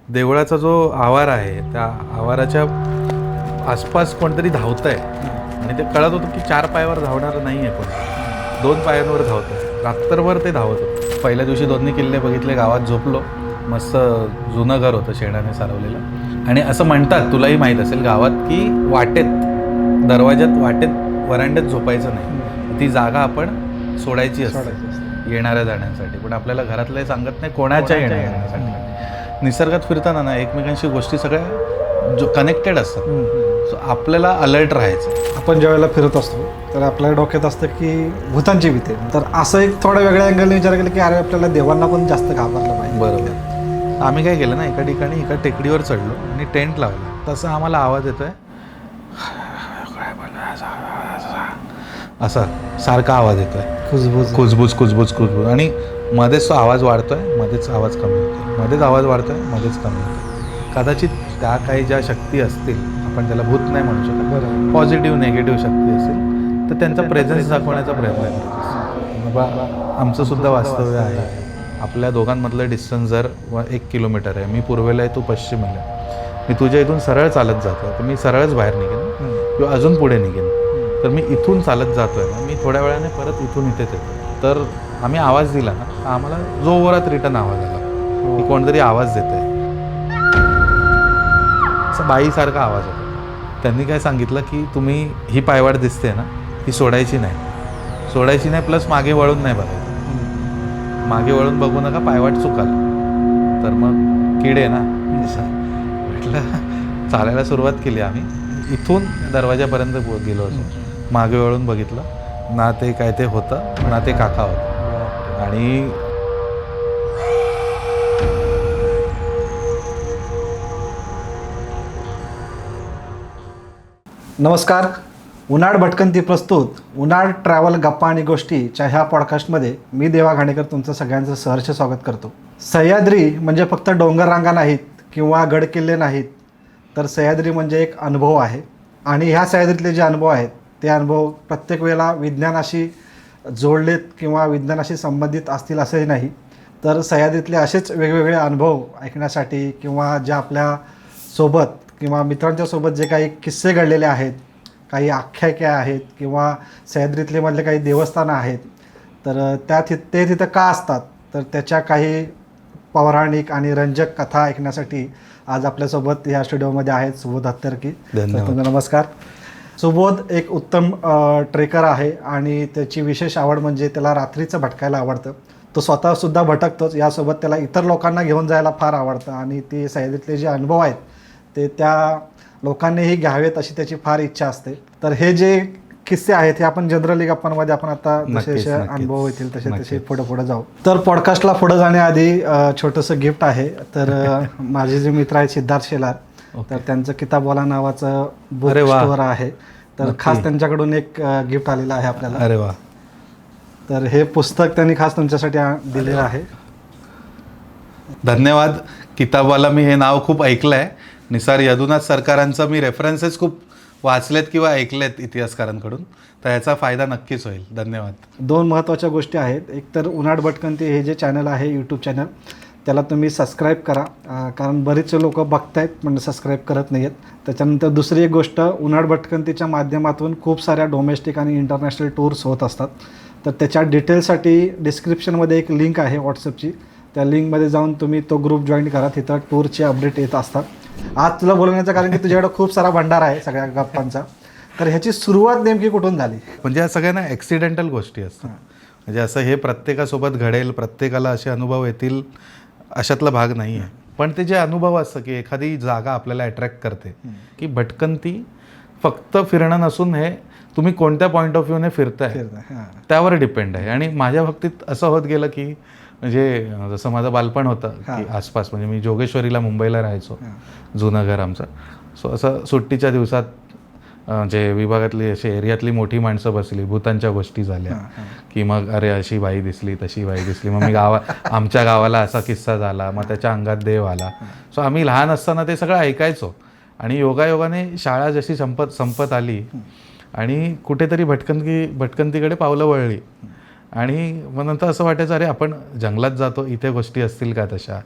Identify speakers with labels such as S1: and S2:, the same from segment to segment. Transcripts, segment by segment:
S1: देवळाचा जो आवार आहे त्या आवाराच्या आसपास कोणतरी धावतंय आणि ते कळत होतं की 4 पायावर धावणार नाही आहे कोण, 2 पायांवर धावतंय. रात्रभर ते धावत होतं. पहिल्या दिवशी दोन्ही किल्ले बघितले, गावात झोपलो. मस्त जुनं घर होतं शेणाने सारवलेलं. आणि असं म्हणतात, तुलाही माहीत असेल गावात, की वाटेत दरवाज्यात वाटेत वरांड्यात झोपायचं नाही, ती जागा आपण सोडायची असते येणाऱ्या जाण्यासाठी. पण आपल्याला घरातले सांगत नाही कोणाच्या येण्यासाठी. निसर्गात फिरताना ना एकमेकांशी गोष्टी सगळ्या जो कनेक्टेड असतात. सो आपल्याला अलर्ट राहायचं.
S2: आपण ज्या वेळेला फिरत असतो तर आपल्या डोक्यात असतं की भूतांची भीती. तर असं एक थोड्या वेगळ्या अँगलने विचार केला की अरे आपल्याला देवांना पण जास्त घाबरलं पाहिजे.
S1: बरोबर. आम्ही काय केलं ना, एका ठिकाणी एका टेकडीवर चढलो आणि टेंट लावला. तसं आम्हाला आवाज येतोय, असा सारखा आवाज येतोय,
S2: खुजबुज
S1: कुजबुज कुजबुज कुजबुज. आणि मध्येच तो आवाज वाढतोय, मध्येच आवाज कमी होतोय, मध्येच आवाज वाढतोय, मध्येच कमी होतोय. कदाचित त्या काही ज्या शक्ती असतील, आपण त्याला भूत नाही म्हणू शकत,
S2: बरोबर,
S1: पॉझिटिव्ह निगेटिव्ह शक्ती असेल, तर त्यांचा प्रेझेन्स दाखवण्याचा प्रयत्न करतो. बाबा आमचं सुद्धा वास्तव्य आहे. आपल्या दोघांमधलं डिस्टन्स जर 1 किलोमीटर आहे, मी पूर्वेला आहे, तू पश्चिमेला आहे, मी तुझ्या इथून सरळ चालत जातो तर मी सरळच बाहेर निघेन किंवा अजून पुढे निघेन. तर मी इथून चालत जातोय ना, मी थोड्या वेळाने परत इथून इथेच येतो. तर आम्ही आवाज दिला ना, तर आम्हाला जोरात रिटर्न आवाज आला की कोणतरी आवाज देत आहे. असं बाईसारखा आवाज होता. त्यांनी काय सांगितलं की तुम्ही ही पायवाट दिसते ना, ती सोडायची नाही, प्लस मागे वळून नाही बघायचं. मागे वळून बघू नका, पायवाट चुकाल तर मग किडे ना. म्हटलं चालायला सुरुवात केली आम्ही. इथून दरवाजापर्यंत गेलो असो, मागे वळून बघितलं ना, ते काय ते होतं ना, ते काका होतं. आणि
S2: नमस्कार. उनाड भटकंती प्रस्तुत उनाड ट्रॅव्हल गप्पा आणि गोष्टीच्या ह्या पॉडकास्टमध्ये मी देवा घाणेकर तुमचं सगळ्यांचं सहर्ष स्वागत करतो. सह्याद्री म्हणजे फक्त डोंगररांगा नाहीत किंवा गडकिल्ले नाहीत, तर सह्याद्री म्हणजे एक अनुभव आहे. आणि ह्या सह्याद्रीतले जे अनुभव आहेत ते अनुभव प्रत्येक वेळेला विज्ञानाशी जोडलेत किंवा विज्ञानाशी संबंधित असतील असंही नाही. तर सह्याद्रीतले असेच वेगवेगळे अनुभव ऐकण्यासाठी किंवा ज्या आपल्या सोबत किंवा मित्रांच्या सोबत जे काही किस्से घडलेले आहेत, काही आख्यायिका आहेत किंवा सह्याद्रीतले मधले काही देवस्थानं आहेत, तर ते तिथं का असतात, तर त्याच्या काही पौराणिक आणि रंजक कथा ऐकण्यासाठी आज आपल्यासोबत या स्टुडिओमध्ये आहेत सुबोध हत्तरकी. नमस्कार. सुबोध एक उत्तम ट्रेकर आहे आणि त्याची विशेष आवड म्हणजे त्याला रात्रीचं भटकायला आवडतं. तो स्वतःसुद्धा भटकतोच, यासोबत त्याला इतर लोकांना घेऊन जायला फार आवडतं आणि ते सह्याद्रीतले जे अनुभव आहेत ते त्या लोकांनीही घ्यावेत अशी त्याची फार इच्छा असते. तर हे जे किस्से आहेत हे आपण जनरली गप्पांमध्ये आपण आता जसे अनुभव येतील तसे पुढे जाऊ. तर पॉडकास्टला पुढे जाण्याआधी छोटंसं गिफ्ट आहे. तर माझे जे मित्र आहेत सिद्धार्थ शेलार, तर त्यांचं किताबवाला नावाचं बुक स्टोअर आहे. तर खास त्यांच्याकडून एक गिफ्ट आलेलं आहे आपल्याला.
S1: अरे वा.
S2: तर हे पुस्तक त्यांनी खास तुमच्यासाठी दिलेलं आहे.
S1: धन्यवाद. किताबवाला, मी हे नाव खूप ऐकलं आहे. निसार यदुनाथ सरकारांचं मी रेफरन्सेस खूप वाचलेत किंवा ऐकलेत इतिहासकारांकडून, तर याचा फायदा नक्कीच होईल. धन्यवाद.
S2: 2 महत्त्वाच्या गोष्टी आहेत. एक तर उनाड भटकंती हे जे चॅनल आहे यूट्यूब चॅनल, त्याला तुम्ही सबस्क्राईब करा, कारण बरेचसे लोक बघतायत पण सबस्क्राईब करत नाही आहेत. त्याच्यानंतर दुसरी एक गोष्ट, उनाड भटकंतीच्या माध्यमातून खूप साऱ्या डोमेस्टिक आणि इंटरनॅशनल टूर्स होत असतात. तर त्याच्या डिटेल्ससाठी डिस्क्रिप्शनमध्ये एक लिंक आहे व्हॉट्सअपची, त्या लिंकमध्ये जाऊन तुम्ही तो ग्रुप जॉईन करा. तिथं टूरचे अपडेट येत असतात. आज तुला बोलवण्याचं कारण की तुझ्याकडे खूप सारा भंडार आहे सगळ्या गप्पांचा. तर ह्याची सुरुवात नेमकी कुठून झाली?
S1: म्हणजे या सगळ्यांना ॲक्सिडेंटल गोष्टी असतात. म्हणजे असं हे प्रत्येकासोबत घडेल, प्रत्येकाला असे अनुभव येतील अशातला भाग नाही आहे. पण ते जे अनुभव असतं की एखादी जागा आपल्याला अट्रॅक्ट करते, की भटकंती फक्त फिरणं नसून हे तुम्ही कोणत्या पॉईंट ऑफ व्ह्यूने फिरताय त्यावर डिपेंड आहे. आणि माझ्या बाबतीत असं होत गेलं की म्हणजे जसं माझं बालपण होतं की आसपास, म्हणजे मी जोगेश्वरीला मुंबईला राहायचो, जुनं घर आमचं. सो असं सुट्टीच्या दिवसात जे विभागातली अशी एरियातली मोठी माणसं बसली, भूतांच्या गोष्टी झाल्या की मग अरे अशी बाई दिसली, तशी बाई दिसली, मग मी आमच्या गावाला असा किस्सा झाला, मग त्याच्या अंगात देव आला. सो आम्ही लहान असताना ते सगळं ऐकायचो. आणि योगायोगाने शाळा जशी संपत आली आणि कुठेतरी भटकंतीकडे पावलं वळली. आणि मग नंतर असं वाटायचं अरे आपण जंगलात जातो, इथे गोष्टी असतील का तशा,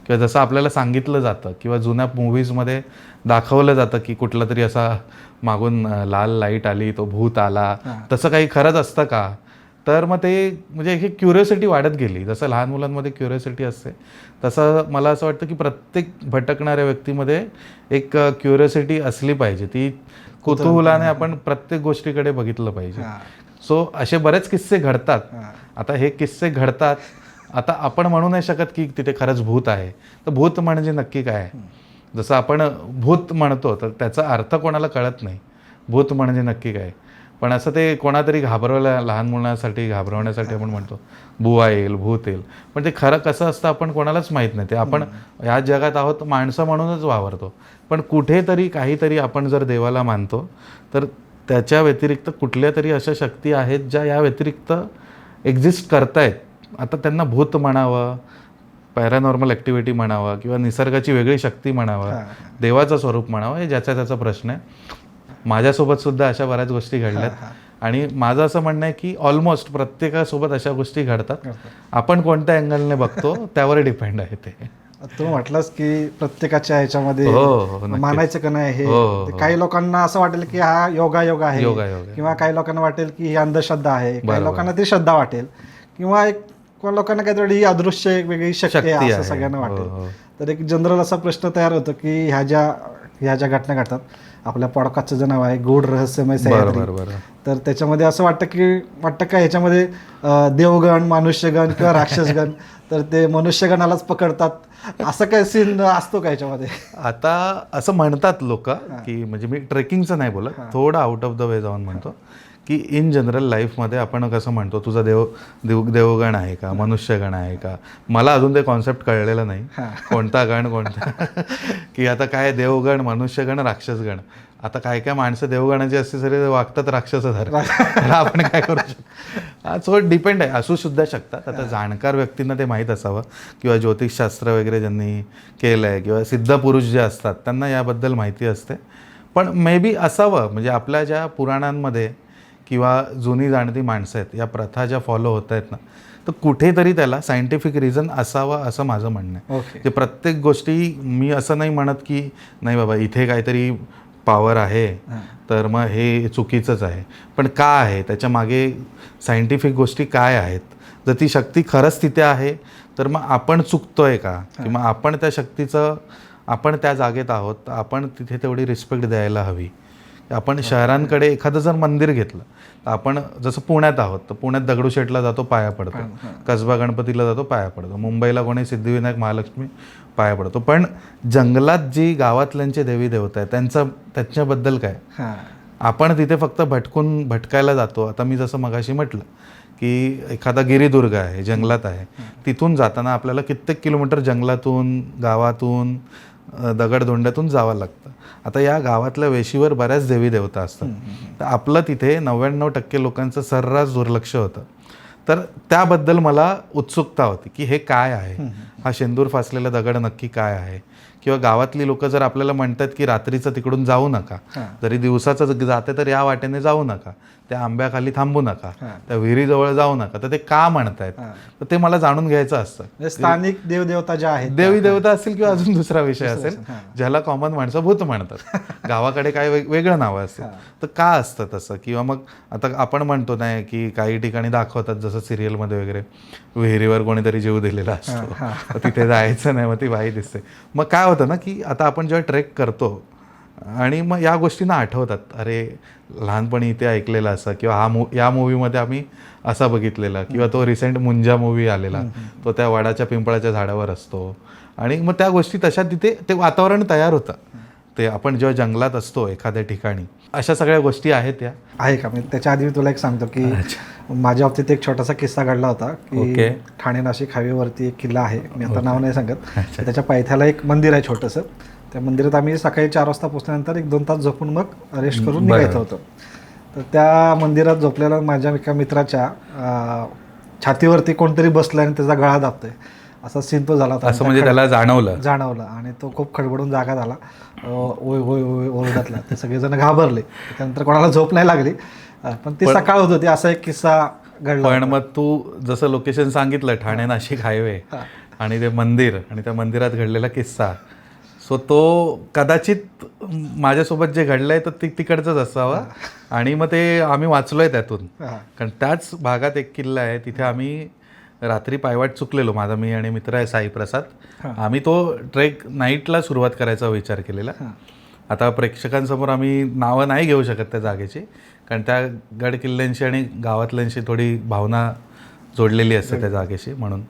S1: किंवा जसं आपल्याला सांगितलं जातं किंवा जुन्या मूव्हीजमध्ये दाखवलं जातं की कुठला तरी असा मागून लाल लाईट आली, तो भूत आला, तसं काही खरंच असतं का? तर मग ते म्हणजे हे क्युरिओसिटी वाढत गेली. जसं लहान मुलांमध्ये क्युरिओसिटी असते तसं मला असं वाटतं की प्रत्येक भटकणाऱ्या व्यक्तीमध्ये एक क्युरिओसिटी असली पाहिजे. ती कुतूहलाने आपण प्रत्येक गोष्टीकडे बघितलं पाहिजे. सो असे बरेच किस्से घडतात. आता हे किस्से घडतात, आता आपण म्हणू नाही शकत की तिथे खरंच भूत आहे. तर भूत म्हणजे नक्की काय आहे? जसं आपण भूत म्हणतो तर त्याचा अर्थ कोणाला कळत नाही. भूत म्हणजे नक्की काय? पण असं ते कोणातरी लहान मुलांसाठी घाबरवण्यासाठी आपण म्हणतो बुवा येईल, भूत येईल. पण ते खरं कसं असतं आपण कोणालाच माहीत नाही. ते आपण ह्या जगात आहोत, माणसं म्हणूनच वावरतो. पण कुठेतरी काहीतरी आपण जर देवाला मानतो तर त्याच्या व्यतिरिक्त कुठल्या तरी अशा शक्ती आहेत ज्या या व्यतिरिक्त एक्झिस्ट करतायत. आता त्यांना भूत म्हणावं, पॅरानॉर्मल ॲक्टिव्हिटी म्हणावं किंवा निसर्गाची वेगळी शक्ती म्हणावं, देवाचं स्वरूप म्हणावं, हे ज्याचा त्याचा प्रश्न आहे. माझ्यासोबत सुद्धा अशा बऱ्याच गोष्टी घडल्यात आणि माझं असं म्हणणं आहे की ऑलमोस्ट प्रत्येकासोबत अशा गोष्टी घडतात. आपण कोणत्या अँगलने बघतो त्यावर डिपेंड आहे ते.
S2: तू म्हटलंस की प्रत्येकाच्या ह्याच्यामध्ये
S1: नक्कीच.
S2: मानायचं का नाही हे काही लोकांना असं वाटेल की हा योगा आहे, किंवा काही लोकांना वाटेल की ही अंधश्रद्धा आहे, काही लोकांना ती श्रद्धा वाटेल, किंवा एक लोकांना काहीतरी ही अदृश्य एक वेगळी शक्ती आहे असं सगळ्यांना वाटेल. तर एक जनरल असा प्रश्न तयार होतो की ह्या ज्या घटना घडतात, आपल्या पॉडकास्टचं जे नाव आहे गूढ रहस्यमय सह्याद्री, तर त्याच्यामध्ये असं वाटतं का ह्याच्यामध्ये देवगण, मनुष्यगण किंवा राक्षसगण, तर ते मनुष्यगणालाच पकडतात, असं काय सीन असतो का ह्याच्यामध्ये?
S1: आता असं म्हणतात लोक की, म्हणजे मी ट्रेकिंगचं नाही बोलत, थोडं आउट ऑफ द वे जाऊन म्हणतो की इन जनरल लाईफमध्ये आपण कसं म्हणतो तुझा देवगण आहे का, मनुष्यगण आहे का. मला अजून ते कॉन्सेप्ट कळलेलं नाही, कोणता गण कोणता की आता काय देवगण, मनुष्यगण, राक्षसगण. आता काय काय माणसं देवगणाची असते सरी वागतात राक्षसासारखं, आपण काय करू शकतो? सो डिपेंड आहे, असू सुद्धा शकतात. आता जाणकार व्यक्तींना ते माहीत असावं, किंवा ज्योतिषशास्त्र वगैरे ज्यांनी केलं आहे किंवा सिद्ध पुरुष जे असतात त्यांना याबद्दल माहिती असते. पण मे बी असावं, म्हणजे आपल्या ज्या पुराणांमध्ये किंवा जुनी जाणती माणसं आहेत, या प्रथा ज्या फॉलो होत आहेत ना, तर कुठेतरी त्याला सायंटिफिक रिझन असावं असं माझं म्हणणं आहे. म्हणजे प्रत्येक गोष्टी मी असं नाही म्हणत की नाही बाबा इथे काहीतरी पॉवर आहे तर मग हे चुकीचंच आहे. पण का आहे, त्याच्या मागे सायंटिफिक गोष्टी काय आहेत? जर ती शक्ती खरंच तिथे आहे तर मग आपण चुकतोय का, किंवा आपण त्या शक्तीचं, आपण त्या जागेत आहोत तर आपण तिथे तेवढी रिस्पेक्ट द्यायला हवी. आपण शहरांकडे एखादं जर मंदिर घेतलं तर आपण जसं पुण्यात आहोत तर पुण्यात दगडूशेठला जातो, पाया पडतो, कसबा गणपतीला जातो, पाया पडतो, मुंबईला कोणी सिद्धिविनायक, महालक्ष्मी, पाया पडतो. पण जंगलात जी गावातल्यांचे देवी देवता आहे त्याच्याबद्दल काय? आपण तिथे फक्त भटकायला जातो. आता मी जसं मगाशी म्हटलं की एखादा गिरिदुर्ग आहे, जंगलात आहे, तिथून जाताना आपल्याला कित्येक किलोमीटर जंगलातून, गावातून, दगडधोंड्यातून जावं लागतं. आता या गावातल्या वेशीवर बऱ्याच देवी देवता असतात, तर आपलं तिथे 99% लोकांचं सर्रास दुर्लक्ष होतं. तर त्याबद्दल मला उत्सुकता होती की हे काय आहे, हा शेंदूर फासलेला दगड नक्की काय आहे. किंवा गावातली लोक जर आपल्याला म्हणतात की रात्रीचं तिकडून जाऊ नका, जरी दिवसाचं जाते तर या वाटेने जाऊ नका, त्या आंब्याखाली थांबू नका, त्या विहिरीजवळ जाऊ नका, तर ते का म्हणतायत, तर ते मला जाणून घ्यायचं असतं.
S2: स्थानिक देवदेवता ज्या आहेत,
S1: देवी देवता असतील किंवा अजून दुसरा विषय असेल ज्याला कॉमन माणसं भूत म्हणतात, गावाकडे काय वेगळं नावं असतील, तर का असतं तसं? किंवा मग आता आपण म्हणतो नाही की काही ठिकाणी दाखवतात जसं सिरियलमध्ये वगैरे, विहिरीवर कोणीतरी जीव दिलेला असतो, तिथे जायचं नाही, मग ती बाई दिसते. मग काय होतं ना की आता आपण जेव्हा ट्रेक करतो आणि मग या गोष्टींना आठवतात, अरे लहानपणी इथे ऐकलेलं असं, किंवा या मूवीमध्ये आम्ही असा बघितलेला, किंवा तो रिसेंट मुंजा मूवी आलेला, तो त्या वडाच्या पिंपळाच्या झाडावर असतो, आणि मग त्या गोष्टी तशा तिथे ते वातावरण तयार होतं. ते आपण जेव्हा जंगलात असतो एखाद्या ठिकाणी, अशा सगळ्या गोष्टी आहेत. या आहे
S2: का? मी त्याच्या आधी तुला एक सांगतो की माझ्या बाबतीत एक छोटासा किस्सा घडला होता की ठाणे नाशिक हायवेवरती एक किल्ला आहे, मी आता नाव नाही सांगत, त्याच्या पायथ्याला एक मंदिर आहे छोटंसं. त्या मंदिरात आम्ही सकाळी 4 वाजता पोहोचल्यानंतर 1-2 तास झोपून मग रेस्ट करून निघायचं होतं. तर त्या मंदिरात झोपलेला माझ्या एका मित्राच्या छातीवरती कोणतरी बसलं आणि त्याचा गळा दाबतोय, असा सीन तो झाला होता.
S1: असं म्हणजे त्याला
S2: जाणवलं आणि तो खूप खडबडून जागा झाला, ओय ओय ओय ओरडतला. ते सगळेजण घाबरले. त्यानंतर कोणाला झोप नाही लागली, पण ती सकाळ होत होती. असा एक किस्सा घडला.
S1: पण मग तू जसं लोकेशन सांगितलं ठाणे नाशिक हायवे, आणि ते मंदिर आणि त्या मंदिरात घडलेला किस्सा. सो तो कदाचित माझ्यासोबत जे घडलं आहे तर तिकडचंच असावं. आणि मग ते आम्ही वाचलो आहे त्यातून. कारण त्याच भागात एक किल्ला आहे, तिथे आम्ही रात्री पायवाट चुकलेलो, माझा मी आणि मित्र आहे साई प्रसाद. आम्ही तो ट्रेक नाईटला सुरुवात करायचा विचार केलेला. आता प्रेक्षकांसमोर आम्ही नावं नाही घेऊ शकत त्या जागेची, कारण त्या गड किल्ल्यांशी आणि गावातल्यांशी थोडी भावना जोडलेली असते त्या जागेशी म्हणून.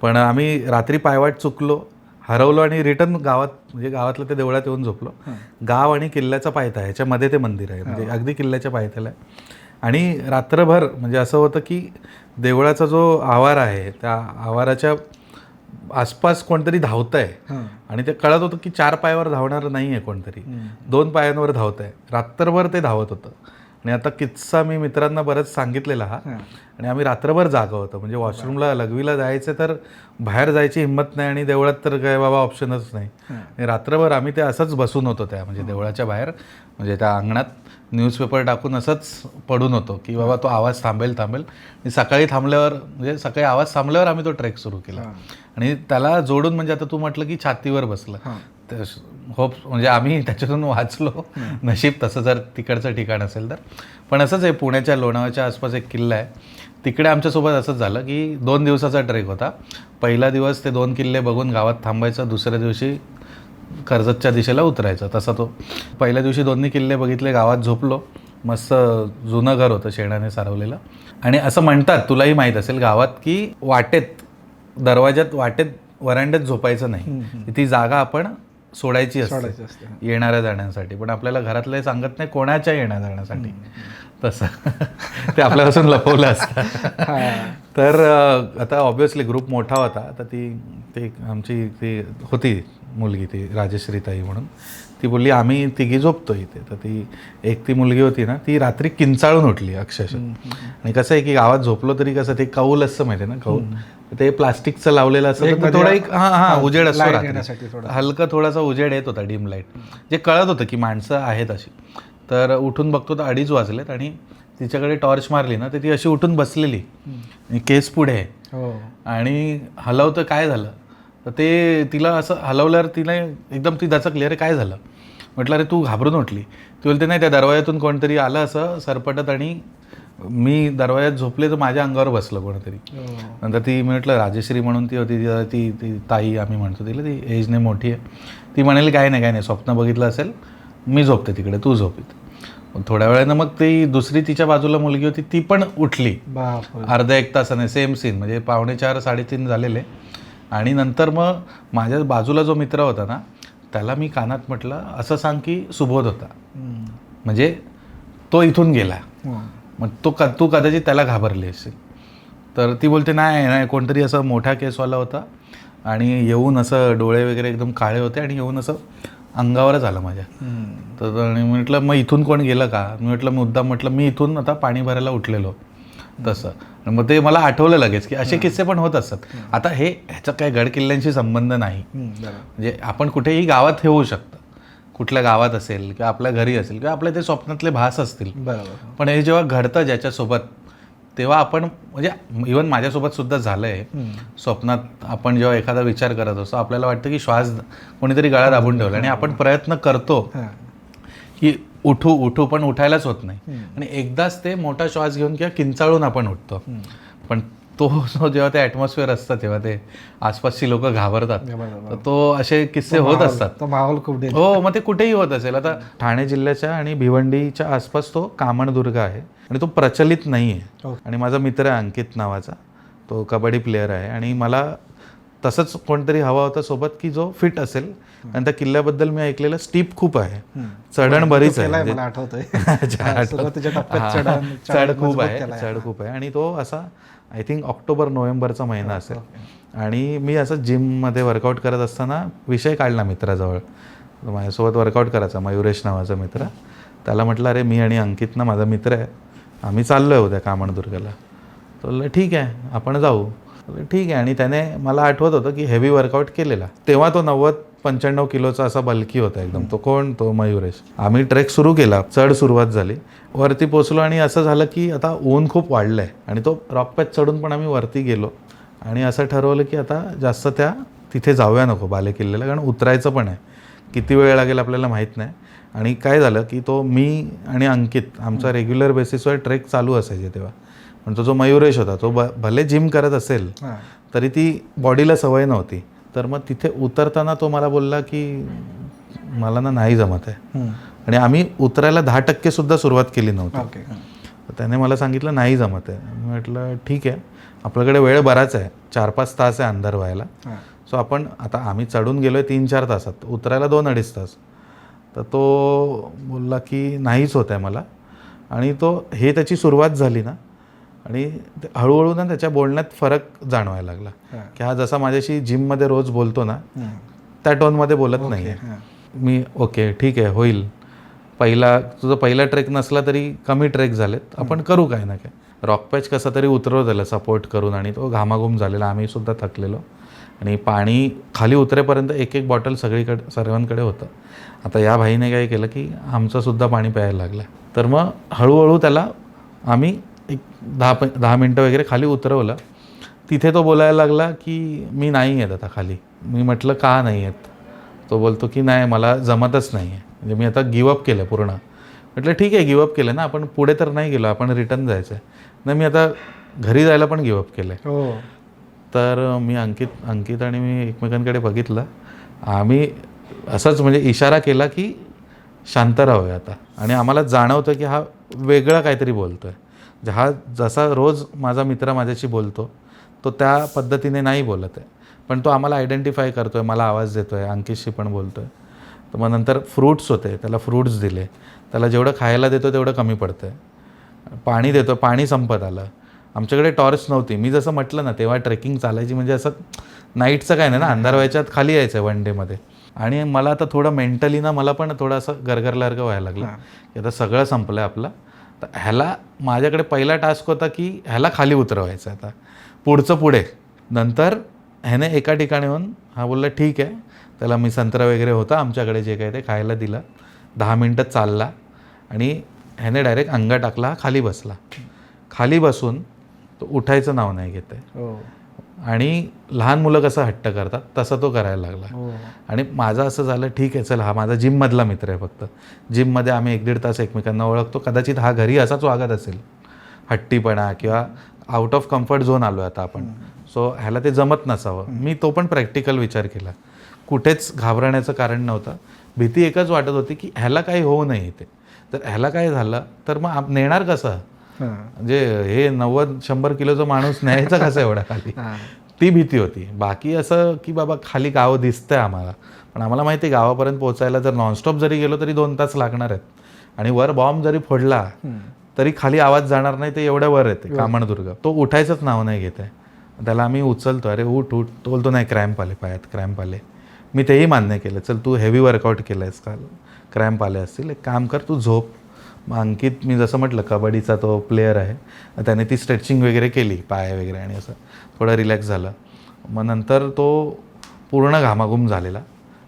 S1: पण आम्ही रात्री पायवाट चुकलो, हरवलो आणि रिटर्न गावात म्हणजे गावातलं ते देवळात येऊन झोपलो. गाव आणि किल्ल्याचा पायथा आहे, याच्यामध्ये ते मंदिर आहे, म्हणजे अगदी किल्ल्याच्या पायथ्याला आहे. आणि रात्रभर म्हणजे असं होतं की देवळाचा जो आवार आहे त्या आवाराच्या आसपास कोणतरी धावतं आहे आणि ते कळत होतं की 4 पायावर धावणार नाही आहे, कोणतरी 2 पायांवर धावत आहे. रात्रभर ते धावत होतं. आणि आता किस्सा मी मित्रांना बरंच सांगितलेला हा. आणि आम्ही रात्रभर जागा होतो, म्हणजे वॉशरूमला लघवीला जायचं तर बाहेर जायची हिंमत नाही आणि देवळात तर काय बाबा ऑप्शनच नाही. आणि रात्रभर आम्ही ते असंच बसून होतो त्या म्हणजे देवळाच्या बाहेर, म्हणजे त्या अंगणात न्यूजपेपर टाकून असंच पडून होतो की बाबा तो आवाज थांबेल. आणि सकाळी थांबल्यावर म्हणजे सकाळी आवाज थांबल्यावर आम्ही तो ट्रेक सुरू केला. आणि त्याला जोडून म्हणजे आता तू म्हटलं की छातीवर बसलं, होप म्हणजे आम्ही त्याच्यातून वाचलो. नशीब तसं जर तिकडचं ठिकाण असेल तर. पण असंच आहे, पुण्याच्या लोणावळ्याच्या आसपास एक किल्ला आहे, तिकडे आमच्यासोबत असंच झालं की 2 दिवसाचा ट्रेक होता. पहिला दिवस ते 2 किल्ले बघून गावात थांबायचं, दुसऱ्या दिवशी कर्जतच्या दिशेला उतरायचं. तसा तो पहिल्या दिवशी 2 किल्ले बघितले, गावात झोपलो. मस्त जुनं घर होतं शेणाने सारवलेलं. आणि असं म्हणतात, तुलाही माहीत असेल गावात, की दरवाज्यात वरांड्यात झोपायचं नाही, ती जागा आपण सोडायची असते येणाऱ्या जाण्यासाठी. पण आपल्याला घरातले सांगत नाही कोणाच्या येण्या जाण्यासाठी, तसं ते आपल्यापासून लपवलं असतं. तर आता ऑब्व्हियसली ग्रुप मोठा होता. तर ती आमची ती होती मुलगी, ती राजश्रीताई म्हणून, ती बोलली आम्ही तिघी झोपतो इथे. तर ती मुलगी होती ना, ती रात्री किंचाळून उठली अक्षरशः. आणि कसं आहे की गावात झोपलो तरी कसं ते कौल असतं माहिती आहे ना, कौल ते प्लास्टिकचं लावलेलं असतं, तर थोडा एक उजेड असतो रात्री, हलका थोडासा उजेड येत होता, डिम लाईट, जे कळत होतं की माणसं आहेत अशी. तर उठून बघतो तर 2:30 वाजलेत आणि तिच्याकडे टॉर्च मारली ना, तर ती अशी उठून बसलेली, केस पुढे आहे. आणि हलवतं काय झालं तर ते तिला असं हलवल्यावर तिला एकदम ती दचकली, अरे काय झालं. म्हटलं अरे तू घाबरून उठली. ती बोलते नाही, त्या दरवाज्यातून कोणतरी आलं असं सरपटत आणि मी दरवाज्यात झोपले तर माझ्या अंगावर बसलं कोणतरी. नंतर ती म्हटलं राजश्री म्हणून ती होती, ती ताई आम्ही म्हणतो तिला, ती एजने मोठी आहे. ती म्हणाली काय नाही स्वप्न बघितलं असेल, मी झोपते तिकडे, तू झोपीत. थोड्या वेळानं मग ती दुसरी तिच्या बाजूला मुलगी होती, ती पण उठली अर्धा 1 तासाने. सेम सीन, म्हणजे 4:45 3:30 झालेले. आणि नंतर मग माझ्या बाजूला जो मित्र होता ना, त्याला मी कानात म्हटलं असं सांग की सुबोध होता, म्हणजे तो इथून गेला. मग तू कदाचित त्याला घाबरली असेल. तर ती बोलते नाही कोणतरी असं मोठा केसवाला होता आणि येऊन असं डोळे वगैरे एकदम काळे होते आणि येऊन असं अंगावरच आलं माझ्या. तर आणि म्हटलं मग इथून कोण गेलं का. मी म्हटलं मी इथून आता पाणी भरायला उठलेलो तसं. मग ते मला आठवलं लगेच की असे किस्से पण होत असतात. आता ह्याचा काही गड किल्ल्यांशी संबंध नाही, म्हणजे आपण कुठेही गावात हे होऊ शकतं, कुठल्या गावात असेल किंवा आपल्या घरी असेल किंवा आपल्या ते स्वप्नातले भास असतील. पण हे जेव्हा घडतं ज्याच्यासोबत, तेव्हा आपण म्हणजे इव्हन माझ्यासोबत सुद्धा झालं आहे. स्वप्नात आपण जेव्हा एखादा विचार करत असतो, आपल्याला वाटतं की श्वास कोणीतरी गळा दाबून ठेवला आणि आपण प्रयत्न करतो की उठू पण उठायलाच होत नाही. आणि एकदाच ते मोठा श्वास घेऊन किंवा किंचाळून आपण उठतो. पण तो जेव्हा ते ॲटमॉस्फिअर असतं तेव्हा ते आसपासची लोक घाबरतात. तर तो असे किस्से होत असतात. हो, मग ते कुठेही होत असेल. आता ठाणे जिल्ह्याच्या आणि भिवंडीच्या आसपास तो कामणदुर्ग आहे आणि तो प्रचलित नाही आहे. आणि माझा मित्र आहे अंकित नावाचा, तो कबड्डी प्लेयर आहे. आणि मला तसंच कोणतरी हवा होता सोबत की जो फिट असेल. आणि त्या किल्ल्याबद्दल मी ऐकलेलं स्टीप खूप आहे, चढण बरीच आहे, चढ खूप आहे. आणि तो असा आय थिंक ऑक्टोबर-नोव्हेंबरचा महिना असेल. आणि मी असं जिममध्ये वर्कआउट करत असताना विषय काढला मित्राजवळ, माझ्यासोबत वर्कआउट करायचा मयुरेश नावाचा मित्र. त्याला म्हटलं अरे मी आणि अंकित ना, माझा मित्र आहे, आम्ही चाललो आहे उद्या कामणदुर्गला. तो बोलला ठीक आहे आपण जाऊ. ठीक आहे. आणि त्याने मला आठवत होतं की हेवी वर्कआउट केलेला. तेव्हा तो 90-95 किलोचा असा बल्की होता एकदम. तो मयुरेश. आम्ही ट्रेक सुरू केला, चढ सुरुवात झाली, वरती पोचलो आणि असं झालं की आता ऊन खूप वाढलं आहे. आणि तो रॉक पॅच चढून पण आम्ही वरती गेलो आणि असं ठरवलं की आता जास्त त्या तिथे जाऊया नको बाले किल्ल्याला, कारण उतरायचं पण आहे, किती वेळ लागेल आपल्याला माहीत नाही. आणि काय झालं की तो मी आणि अंकित आमचा रेग्युलर बेसिसवर ट्रेक चालू असायचे तेव्हा. पण तो जो मयुरेश होता तो भले जिम करत असेल तरी ती बॉडीला सवय नव्हती. तर मग तिथे उतरताना तो मला बोलला की मला नाही जमत आहे. आणि आम्ही उतरायला 10% सुद्धा सुरुवात केली नव्हती. तर त्याने मला सांगितलं नाही जमत आहे. मी म्हटलं ठीक आहे, आपल्याकडे वेळ बराच आहे, 4-5 तास आहे अंधार व्हायला. सो आपण आता आम्ही चढून गेलो आहे 3-4 तासात, उतरायला 2-2.5 तास. तर तो बोलला की नाहीच होत आहे मला. आणि हे त्याची सुरुवात झाली ना, आणि हळूहळू ना त्याच्या बोलण्यात फरक जाणवायला लागला की हा जसा माझ्याशी जिममध्ये रोज बोलतो ना त्या टोनमध्ये बोलत नाही आहे. मी ओके ठीक आहे, होईल, तुझा पहिला ट्रेक नसला तरी कमी ट्रेक झालेत, आपण करू काय ना काय. रॉक पॅच कसा तरी उतरवलेला सपोर्ट करून, आणि तो घामाघूम झालेला, आम्ही सुद्धा थकलेलो. आणि पाणी खाली उतरेपर्यंत एक बॉटल सर्वांकडे होतं. आता या भाईने काय केलं की आमचं सुद्धा पाणी प्यायला लागलं. तर मग हळूहळू त्याला आम्ही एक 10 मिनटं वगैरे खाली उतरवलं. तिथे तो बोलायला लागला की मी नाही येत आता खाली. मी म्हटलं का नाही येत? तो बोलतो की नाही मला जमतच नाही आहे, म्हणजे मी आता गिवअप केलं पूर्ण. म्हटलं ठीक आहे, गिवअप केलं ना, आपण पुढे तर नाही गेलो, आपण रिटर्न जायचं आहे. नाही, मी आता घरी जायला पण गिवअप केलं आहे. तर मी अंकित आणि मी एकमेकांकडे बघितलं. आम्ही असंच म्हणजे इशारा केला की शांत राहूया आता. आणि आम्हाला जाणवतं की हा वेगळा काहीतरी बोलतो आहे. हा जसा रोज माझा मित्र माझ्याशी बोलतो तो त्या पद्धतीने नाही बोलत आहे, पण तो आम्हाला आयडेंटिफाय करतो आहे, मला आवाज देतो आहे, अंकितशी पण बोलतो आहे. तर मग नंतर फ्रूट्स होते, त्याला फ्रूट्स दिले. त्याला जेवढं खायला देतो तेवढं कमी पडतं आहे. पाणी देतो, पाणी संपत आलं. आमच्याकडे टॉर्च नव्हती. मी जसं म्हटलं ना तेव्हा ट्रेकिंग चालायची म्हणजे असं नाईटचं काय नाही ना, अंधार व्हायच्यात खाली यायचं वन डेमध्ये. आणि मला आता थोडं मेंटली ना मला पण थोडं असं गरगरल्यासारखं व्हायला लागलं की आता सगळं संपलं आहे आपलं. तर ह्याला माझ्याकडे पहिला टास्क होता की ह्याला खाली उतरवायचं. आता पुढचं पुढे. नंतर ह्याने एका ठिकाणी येऊन हा बोलला ठीक आहे. त्याला मी संत्रा वगैरे होता आमच्याकडे जे काही ते खायला दिलं. 10 मिनटं चालला आणि ह्याने डायरेक्ट अंगा टाकला, खाली बसला. खाली बसून तो उठायचं नाव नाही घेत आहे. आणि लहान मुलं कसं हट्ट करतात तसं तो करायला लागला. आणि माझं असं झालं ठीक आहे चल, हा माझा जिममधला मित्र आहे. फक्त जिममध्ये आम्ही 1-1.5 तास एकमेकांना ओळखतो. कदाचित हा घरी असाच वागत असेल, हट्टीपणा किंवा आउट ऑफ कम्फर्ट झोन आलो आता आपण. सो ह्याला ते जमत नसावं. मी तो पण प्रॅक्टिकल विचार केला. कुठेच घाबरण्याचं कारण नव्हतं. भीती एकच वाटत होती की ह्याला काही होऊ नये इथे. तर ह्याला काय झालं तर मग नेणार कसं, म्हणजे हे 90-100 किलोचा माणूस न्यायचा कसा एवढा खाली, ती भीती होती. बाकी असं की बाबा खाली गाव दिसतंय आम्हाला, पण आम्हाला माहिती आहे गावापर्यंत पोहोचायला जर नॉनस्टॉप जरी गेलो तरी 2 तास लागणार आहेत. आणि वर बॉम्ब जरी फोडला तरी खाली आवाज जाणार नाही, ते एवढ्या वर येते कामणदुर्ग. तो उठायचंच नाव नाही घेत आहे. त्याला आम्ही उचलतो, अरे उठ उठ. तो बोलतो नाही क्रॅम्प आले पायात, क्रॅम्प आले. मी तेही मान्य केलं, चल तू हेवी वर्कआउट केलं आहेस काल, क्रॅम्प आले असतील, एक काम कर तू झोप. मग अंकित, मी जसं म्हटलं कबड्डीचा तो प्लेयर आहे, त्याने ती स्ट्रेचिंग वगैरे केली पाय वगैरे आणि असं थोडं रिलॅक्स झालं. मग नंतर तो पूर्ण घामाघूम झालेला,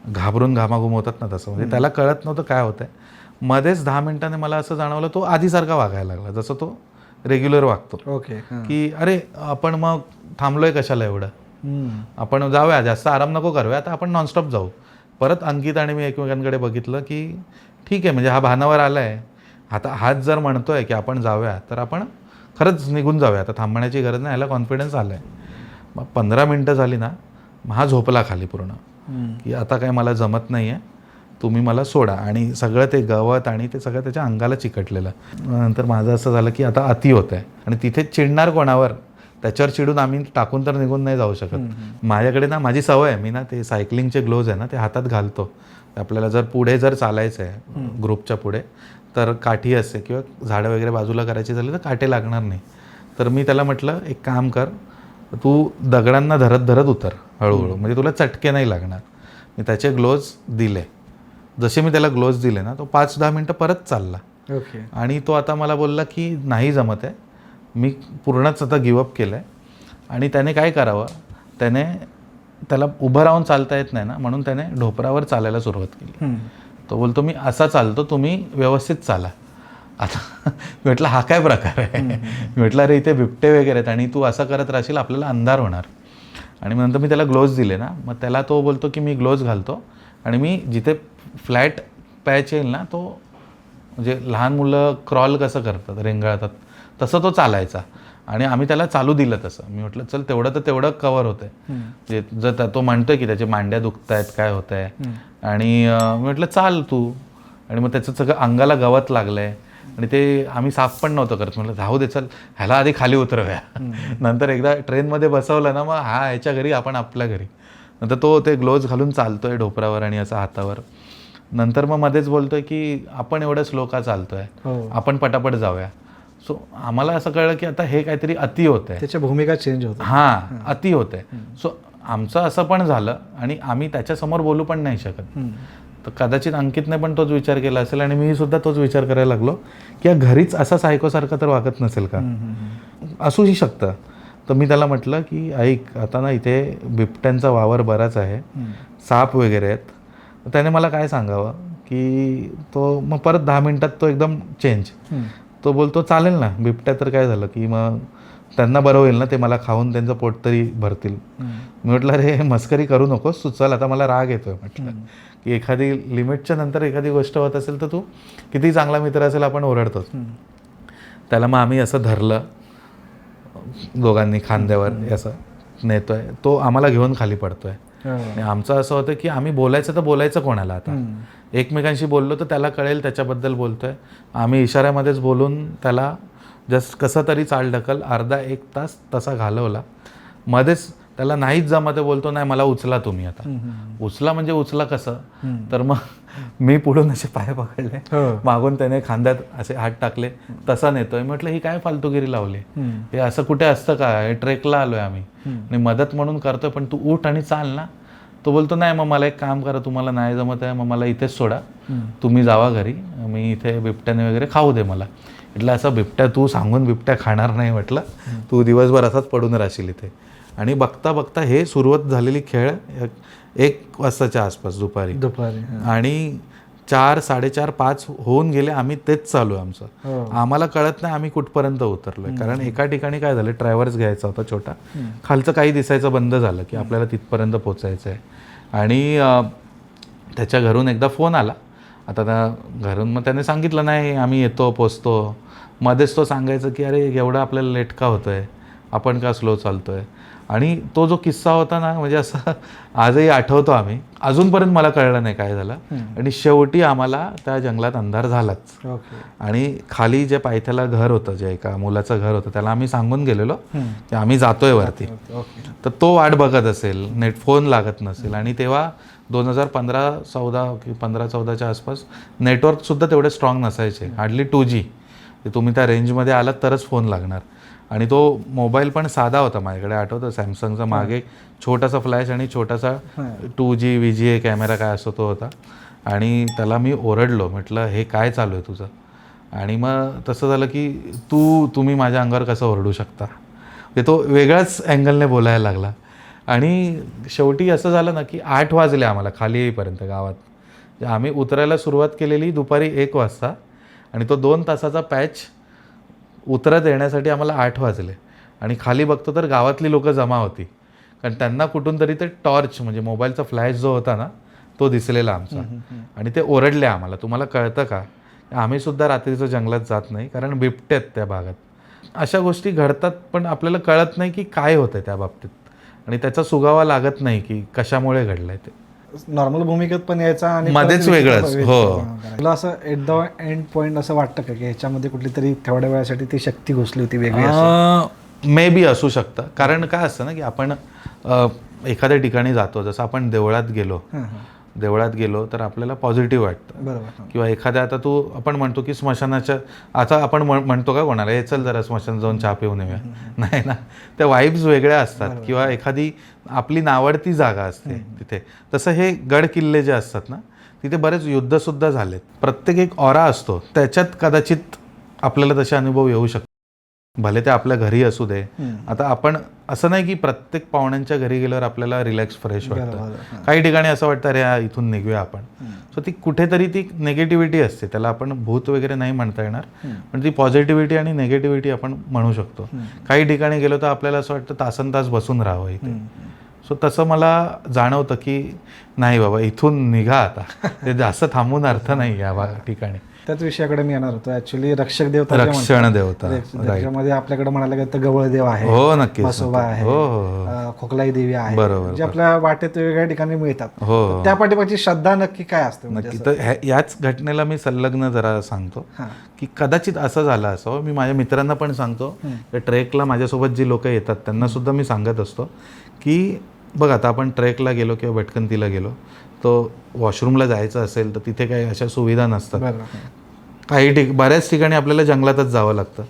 S1: घाबरून घामाघूम होतात ना तसं, म्हणजे त्याला कळत नव्हतं काय होतं आहे. मध्येच 10 मिनिटांनी मला असं जाणवलं तो आधीसारखा वागायला लागला, जसं तो रेग्युलर वागतो. की अरे आपण मग थांबलोय कशाला एवढं, आपण जाऊया, जास्त आराम नको करूया, आता आपण नॉनस्टॉप जाऊ. परत अंकित आणि मी एकमेकांकडे बघितलं की ठीक आहे, म्हणजे हा भानावर आला आहे. आता हाच जर म्हणतोय की आपण जाऊया तर आपण खरंच निघून जाऊया, आता थांबण्याची गरज नाही. ह्याला कॉन्फिडन्स आला आहे. मग 15 मिनटं झाली ना, हा झोपला खाली पूर्ण की आता काय मला जमत नाही आहे, तुम्ही मला सोडा. आणि सगळं ते गवत आणि ते सगळं त्याच्या अंगाला चिकटलेलं. नंतर माझं असं झालं की आता अति होत आहे. आणि तिथे चिडणार कोणावर, त्याच्यावर चिडून आम्ही टाकून तर निघून नाही जाऊ शकत. माझ्याकडे ना माझी सवय आहे, मी ना ते सायकलिंगचे ग्लोव्ज आहे ना ते हातात घालतो. आपल्याला जर पुढे जर चालायचं आहे ग्रुपच्या पुढे तर काठी असते किंवा झाडं वगैरे बाजूला करायची झाली तर काटे लागणार नाही. तर मी त्याला म्हटलं एक काम कर, तू दगडांना धरत धरत उतर हळूहळू, म्हणजे तुला चटके नाही लागणार. मी त्याचे ग्लोव्ज दिले. जसे मी त्याला ग्लोव्ज दिले ना, तो 5-10 मिनटं परत चालला. आणि तो आता मला बोलला की नाही जमत आहे, मी पूर्णच आता गिवअप केलं आहे. आणि त्याने काय करावं, त्याला उभं राहून चालता येत नाही ना, म्हणून त्याने ढोपरावर चालायला सुरुवात केली. तो बोलतो मी असा चालतो, तुम्ही व्यवस्थित चाला. आता म्हटलं हा काय प्रकार आहे. म्हटलं अरे इथे बिबटे वगैरे आहेत आणि तू असं करत राहशील, आपल्याला अंधार होणार. आणि मग नंतर मी त्याला ग्लोव्ज दिले ना, मग त्याला तो बोलतो की मी ग्लोव्ज घालतो आणि मी जिथे फ्लॅट पॅच येईल ना, तो म्हणजे लहान मुलं क्रॉल कसं करतात, रेंगाळतात, तसं तो चालायचा. आणि आम्ही त्याला चालू दिलं तसं. मी म्हटलं चल तेवढं तर तेवढं कवर होतंय. जे जर तो म्हणतोय की त्याचे मांड्या दुखत आहेत, काय होत आहे, आणि मी म्हटलं चाल तू. आणि मग त्याचं सगळं अंगाला गवत लागलंय आणि ते आम्ही साफ पण नव्हतं करत. म्हटलं जाऊ दे, चल ह्याला आधी खाली उतरवूया. नंतर एकदा ट्रेनमध्ये बसवलं ना, मग हा ह्याच्या घरी, आपण आपल्या घरी. नंतर तो ते ग्लोव्ज घालून चालतोय ढोपरावर आणि असं हातावर. नंतर मग मध्येच बोलतोय की आपण एवढं स्लो का चालतोय, आपण पटापट जाऊया. सो आम्हाला असं कळलं की आता हे काहीतरी अति होत आहे,
S2: त्याच्या भूमिका चेंज होते.
S1: हां, अति होत आहे. सो आमचं असं पण झालं आणि आम्ही त्याच्यासमोर बोलू पण नाही शकत. तर कदाचित अंकितने पण तोच विचार केला असेल आणि मी सुद्धा तोच विचार करायला लागलो की या घरीच असा सायकोसारखं तर वागत नसेल का, असूही शकतं. तर मी त्याला म्हटलं की ऐक, आता ना इथे बिबट्यांचा वावर बराच आहे, साप वगैरे आहेत. त्याने मला काय सांगावं की तो मग परत 10 मिनिटात तो एकदम चेंज. तो बोलतो चालेल ना, बिबट्या तर काय झालं की मग त्यांना बरं होईल ना, ते मला खाऊन त्यांचं पोट तरी भरतील. मी म्हटलं अरे मस्करी करू नकोस तू, चल आता मला राग येतोय. म्हटलं की एखादी लिमिटच्या नंतर एखादी गोष्ट होत असेल तर तू किती चांगला मित्र असेल आपण ओरडतोच. त्याला मग आम्ही असं धरलं दोघांनी खांद्यावर, असं नेतोय, तो आम्हाला घेऊन खाली पडतोय. आणि आमचं असं होतं की आम्ही बोलायचं तर बोलायचं कोणाला, आता एकमेकांशी बोललो तर त्याला कळेल त्याच्याबद्दल बोलतोय. आम्ही इशाऱ्यामध्येच बोलून त्याला जस्ट कसं तरी चाल ढकल अर्धा 1 तास तसा घालवला. मध्येच त्याला नाहीच जमत आहे, बोलतो नाही मला उचला तुम्ही आता. उचला म्हणजे उचला कसं, तर मग मी पुढून असे पाय पकडले, मागून त्याने खांद्यात असे हात टाकले, तसा नेतोय. म्हटलं ही काय फालतूगिरी लावली, हे असं कुठे असतं का, हे ट्रेकला आलोय आम्ही आणि मदत म्हणून करतोय, पण तू उठ आणि चाल ना. तो बोलतो नाही मग मला एक काम करा, तुम्हाला नाही जमत आहे मग मला इथेच सोडा, तुम्ही जावा घरी, मी इथे बिबट्याने वगैरे खाऊ दे मला. म्हटलं असं बिबट्या तू सांगून बिबट्या खाणार नाही, म्हटलं तू दिवसभर असाच पडून राहशील इथे. आणि बघता बघता हे सुरुवात झालेली खेळ 1 वाजताच्या आसपास दुपारी, आणि 4, 4:30, 5 होऊन गेले, आम्ही तेच चालू आहे आमचं. आम्हाला कळत नाही आम्ही कुठपर्यंत उतरलोय. कारण एका ठिकाणी काय झालं, ट्रॅव्हर्स घ्यायचा होता छोटा, खालचं काही दिसायचं बंद झालं की आपल्याला तिथपर्यंत पोचायचं आहे. आणि त्याच्या घरून एकदा फोन आला. आता त्या घरून मग त्याने सांगितलं नाही आम्ही येतो पोचतो. मध्येच तो सांगायचं की अरे एवढं आपल्याला लेट का होतोय, आपण का स्लो चालतोय. आणि तो जो किस्सा होता ना, म्हणजे असं आजही आठवतो आम्ही, अजूनपर्यंत मला कळलं नाही काय झालं. आणि शेवटी आम्हाला त्या जंगलात अंधार झालाच. आणि खाली जे पायथ्याला घर होतं, जे एका मुलाचं घर होतं, त्याला आम्ही सांगून गेलेलो की आम्ही जातोय वरती. तर तो वाट बघत असेल, नेट फोन लागत नसेल. आणि तेव्हा 2015-14च्या आसपास नेटवर्कसुद्धा तेवढे स्ट्रॉंग नसायचे, हार्डली 2G. तुम्ही त्या रेंजमध्ये आलात तरच फोन लागणार. आणि तो मोबाईल पण साधा होता माझ्याकडे, आठवतं सॅमसंगचा, मागे छोटासा फ्लॅश आणि छोटासा 2G VGA कॅमेरा काय असतो तो होता. आणि त्याला मी ओरडलो, म्हटलं हे काय चालू आहे तुझं. आणि मग तसं झालं की तुम्ही माझ्या अंगावर कसं ओरडू शकता, ते तो वेगळ्याच अँगलने बोलायला लागला. आणि शेवटी असं झालं ना की 8 वाजले आम्हाला खाली येईपर्यंत गावात. आम्ही उतरायला सुरुवात केलेली दुपारी 1 वाजता आणि तो 2 तासाचा पॅच उतरत येण्यासाठी आम्हाला 8 वाजले. आणि खाली बघतो तर गावातली लोकं जमा होती, कारण त्यांना कुठून तरी ते टॉर्च म्हणजे मोबाईलचा फ्लॅश जो होता ना तो दिसलेला आमचा. आणि ते ओरडले आम्हाला, तुम्हाला कळतं का, आम्ही सुद्धा रात्रीचं जंगलात जात नाही कारण बिबटे आहेत त्या भागात. अशा गोष्टी घडतात पण आपल्याला कळत नाही की काय होतं त्या बाबतीत, आणि त्याचा सुगावा लागत नाही की कशामुळे घडलंय ते.
S2: नॉर्मल भूमिकेत पण यायचा आणि
S1: मध्येच वेगळंच. हो,
S2: तुला असं एट द एंड पॉईंट असं वाटतं का की ह्याच्यामध्ये कुठली तरी तेवढ्या वेळासाठी ती शक्ती घुसली होती वेगळी?
S1: मे बी असू शकतं. कारण काय असतं ना की आपण एखाद्या ठिकाणी जातो, जसं आपण देवळात गेलो तर आपल्याला पॉझिटिव्ह वाटतं.
S2: बरोबर.
S1: किंवा एखाद्या, आता आपण म्हणतो की स्मशानाच्या, आता आपण म्हणतो का कोणाला हे चल जरा स्मशान जाऊन चहा पिऊन येऊया, नाही ना, त्या वाईब्स वेगळ्या असतात. किंवा एखादी आपली नावडती जागा असते तिथे. तसं हे गड किल्ले जे असतात ना, तिथे बरेच युद्धसुद्धा झालेत. प्रत्येक एक ऑरा असतो, त्याच्यात कदाचित आपल्याला तसे अनुभव येऊ शकतात. भले ते आपल्या घरी असू दे. आता आपण असं नाही की प्रत्येक पाहुण्यांच्या घरी गेल्यावर आपल्याला रिलॅक्स फ्रेश वाटतं. काही ठिकाणी असं वाटतं अरे इथून निघूया आपण. सो ती कुठेतरी ती नेगेटिव्हिटी असते, त्याला आपण भूत वगैरे नाही म्हणता येणार, पण ती पॉझिटिव्हिटी आणि नेगेटिव्हिटी आपण म्हणू शकतो. काही ठिकाणी गेलो तर आपल्याला असं वाटतं तासनतास बसून राहावं इथे, सो तसं मला जाणवतं की नाही बाबा इथून निघा आता, ते जास्त थांबून अर्थ नाही या ठिकाणी.
S2: त्याच विषयाकडे मी येणार होतो. ऍक्च्युली रक्षक देवता जे म्हणतात,
S1: रक्षण देवता,
S2: त्याच्यामध्ये आपल्याकडे म्हणायला गेलं तर गवळदेव आहे,
S1: हो नक्कीच,
S2: म्हसोबा आहे,
S1: हो हो
S2: खोकलाई देवी आहे,
S1: बरोबर,
S2: जे आपल्या वाटेत वेगवेगळ्या ठिकाणी मिळतात.
S1: हो
S2: तर त्या पाठीमागची श्रद्धा नक्की काय असते?
S1: नक्की. तर याच घटनेला मी संलग्न जरा सांगतो की कदाचित असं झालं असावं. मी माझ्या मित्रांना पण सांगतो, ट्रेकला माझ्यासोबत जी लोक येतात त्यांना सुद्धा मी सांगत असतो की बघ आता आपण ट्रेकला गेलो किंवा भटकंतीला गेलो, तो वॉशरूमला जायचं असेल तर तिथे काही अशा सुविधा नसतात. काही बऱ्याच ठिकाणी आपल्याला जंगलातच जावं लागतं.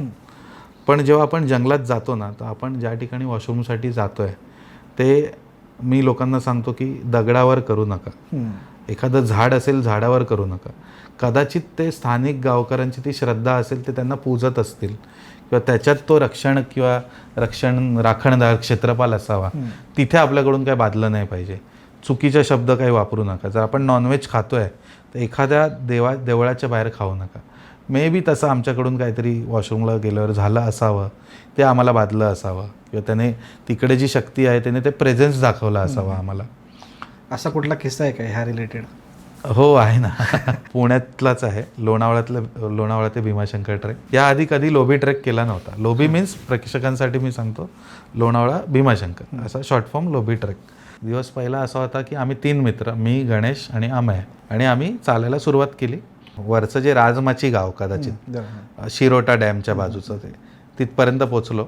S1: पण जेव्हा आपण जंगलात जातो ना, तर आपण ज्या ठिकाणी वॉशरूमसाठी जातो आहे ते मी लोकांना सांगतो की दगडावर करू नका, एखादं झाड असेल झाडावर करू नका. कदाचित ते स्थानिक गावकऱ्यांची ती श्रद्धा असेल, ते त्यांना पूजत असतील किंवा त्याच्यात तो रक्षण किंवा राखणदार क्षेत्रपाल असावा. तिथे आपल्याकडून काय बाधलं नाही पाहिजे. चुकीचे शब्द काही वापरू नका. जर आपण नॉनव्हेज खातो आहे तर एखाद्या देवळाच्या बाहेर खाऊ नका. मे बी तसं आमच्याकडून काहीतरी वॉशरूमला गेल्यावर झालं असावं, ते आम्हाला बाधलं असावं किंवा त्याने तिकडे जी शक्ती आहे त्याने ते प्रेझेन्स दाखवला असावा आम्हाला.
S2: असा कुठला किस्सा आहे का ह्या रिलेटेड?
S1: हो आहे ना. पुण्यातलाच आहे, लोणावळा ते भीमाशंकर ट्रेक. याआधी कधी लोभी ट्रेक केला नव्हता. लोभी मीन्स प्रेक्षकांसाठी मी सांगतो, लोणावळा भीमाशंकर असा शॉर्ट फॉर्म लोभी ट्रेक. दिवस पहिला असा होता की आम्ही 3 मित्र, मी, गणेश आणि अमय, आणि आम्ही चालायला सुरुवात केली. वरचं जे राजमाची गाव कदाचित शिरोटा डॅमच्या बाजूचं ते तिथपर्यंत पोचलो.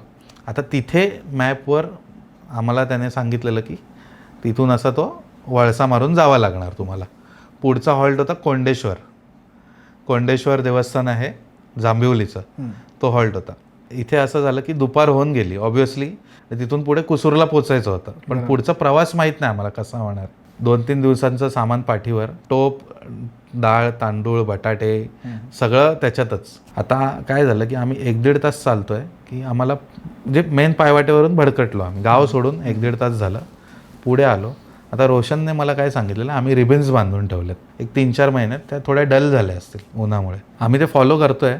S1: आता तिथे मॅपवर आम्हाला त्याने सांगितलेलं की तिथून असा तो वळसा मारून जावा लागणार तुम्हाला. पुढचा हॉल्ट होता कोंडेश्वर देवस्थान आहे जांभिवलीचं, तो हॉल्ट होता. इथे असं झालं की दुपार होऊन गेली ऑब्व्हियसली, तिथून पुढे कुसूरला पोचायचं होतं. पण पुढचा प्रवास माहीत नाही आम्हाला कसा होणार. 2-3 दिवसांचं सामान पाठीवर, टोप, डाळ, तांदूळ, बटाटे सगळं त्याच्यातच. आता काय झालं की आम्ही 1-1.5 तास चालतोय की आम्हाला म्हणजे मेन पायवाटेवरून भडकटलो आम्ही. गाव सोडून 1-1.5 तास झालं, पुढे आलो. आता रोशनने मला काय सांगितलेलं, आम्ही रिबिन्स बांधून ठेवलेत. एक 3-4 महिन्यात त्या थोड्या डल झाल्या असतील उन्हामुळे. आम्ही ते फॉलो करतोय,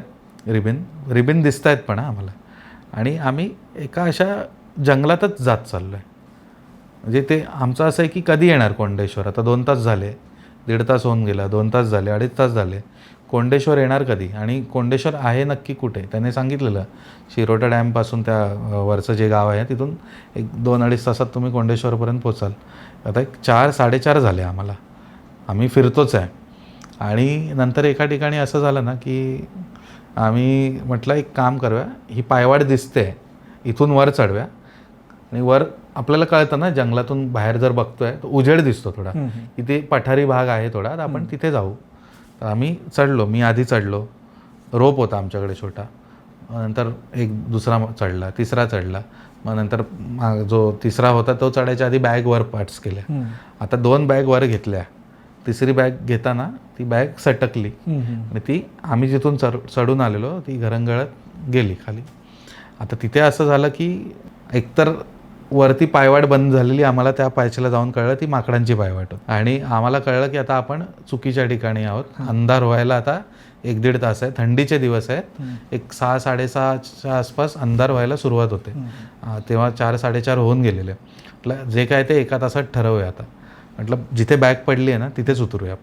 S1: रिबिन दिसत आहेत पण आम्हाला. आणि आम्ही एका अशा जंगलातच जात चाललो आहे. म्हणजे ते आमचं असं आहे की कधी येणार कोंडेश्वर? आता 2 तास झाले, 1.5 तास होऊन गेला, 2 तास झाले, 2.5 तास झाले. कोंडेश्वर येणार कधी? आणि कोंडेश्वर आहे नक्की कुठे? त्याने सांगितलेलं शिरोटा डॅमपासून त्या वरचं जे गाव आहे तिथून 1-2-2.5 तासात तुम्ही कोंडेश्वरपर्यंत पोचाल. आता 4-4:30 झाले आम्हाला, आम्ही फिरतोच आहे. आणि नंतर एका ठिकाणी असं झालं ना की आम्ही म्हटलं एक काम करूया, ही पायवाट दिसते इथून वर चढव्या. आणि वर आपल्याला कळतं ना, जंगलातून बाहेर जर बघतोय तर उजेड दिसतो थोडा, इथे पठारी भाग आहे थोडा, तर आपण तिथे जाऊ. तर आम्ही चढलो, मी आधी चढलो. रोप होता आमच्याकडे छोटा. नंतर एक दुसरा चढला, तिसरा चढला. मग नंतर जो तिसरा होता तो चढायच्या आधी बॅग वर पार्ट्स केल्या. आता 2 बॅग वर घेतल्या, तिसरी बॅग घेताना ती बॅग सटकली आणि ती आम्ही जिथून चढून आलेलो ती घरंगळत गेली खाली. आता तिथे असं झालं की एकतर वरती पायवाट बंद झालेली, आम्हाला त्या पायथ्याला जाऊन कळलं ती माकडांची पायवाट होती. आणि आम्हाला कळलं की आता आपण चुकीच्या ठिकाणी आहोत. अंधार व्हायला आता 1-1.5 तास आहे, थंडीचे दिवस आहेत. एक 6-6:30च्या आसपास अंधार व्हायला सुरुवात होते. तेव्हा 4-4:30 होऊन गेलेले. म्हटलं जे काय ते 1 तासात ठरवूया आता. म्हटलं जिथे बॅग पडली आहे ना तिथेच उतरूया.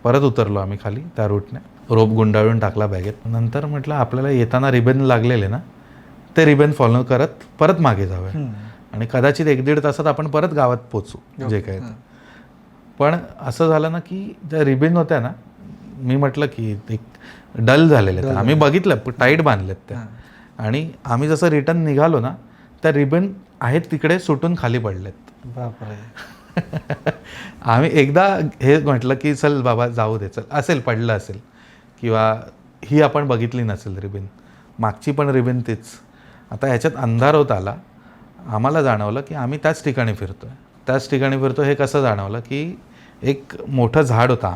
S1: परत उतरलो आम्ही खाली त्या रूटने, रोप गुंडाळून टाकला बॅगेत. नंतर म्हटलं आपल्याला येताना रिबन लागलेले ना, ते रिबन फॉलो करत परत मागे जाऊया आणि कदाचित 1-1.5 तासात आपण परत गावात पोचू जे काय. पण असं झालं ना की ज्या रिबन होत्या ना, मी म्हटलं की एक डल झालेले आहेत, आम्ही बघितलं टाईट बांधलेत त्या. आणि आम्ही जसं रिटर्न निघालो ना, त्या रिबन आहेत तिकडे सुटून खाली पडलेत.
S2: बापरे.
S1: आम्ही एकदा हे म्हटलं की चल बाबा जाऊ दे, चल असेल पडलं असेल किंवा ही आपण बघितली नसेल रिबीन, मागची पण रिबीन तीच. आता ह्याच्यात अंधार होत आला, आम्हाला जाणवलं की आम्ही त्याच ठिकाणी फिरतो. हे कसं जाणवलं की एक मोठं झाड होतं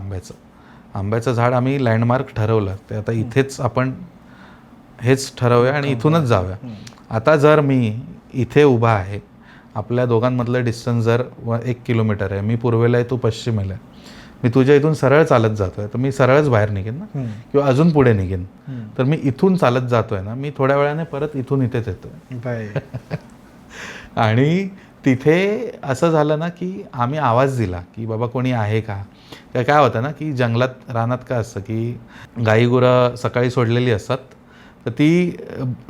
S1: आंब्याचं झाड. आम्ही लँडमार्क ठरवलं ते आता इथेच आपण हेच ठरवूया आणि इथूनच जाऊया. आता जर मी इथे उभा आहे, आपल्या दोघांमधलं डिस्टन्स जर 1 किलोमीटर आहे, मी पूर्वेला आहे तू पश्चिमेला आहे, मी तुझ्या इथून सरळ चालत जातोय तर मी सरळच बाहेर निघेन ना, किंवा अजून पुढे निघेन. तर मी इथून चालत जातोय ना, मी थोड्या वेळाने परत इथून इथेच येतोय. आणि तिथे असं झालं ना की आम्ही आवाज दिला की बाबा कोणी आहे का. काय होतं ना की जंगलात रानात काय असतं की गाई गुरं सकाळी सोडलेली असतात, तर ती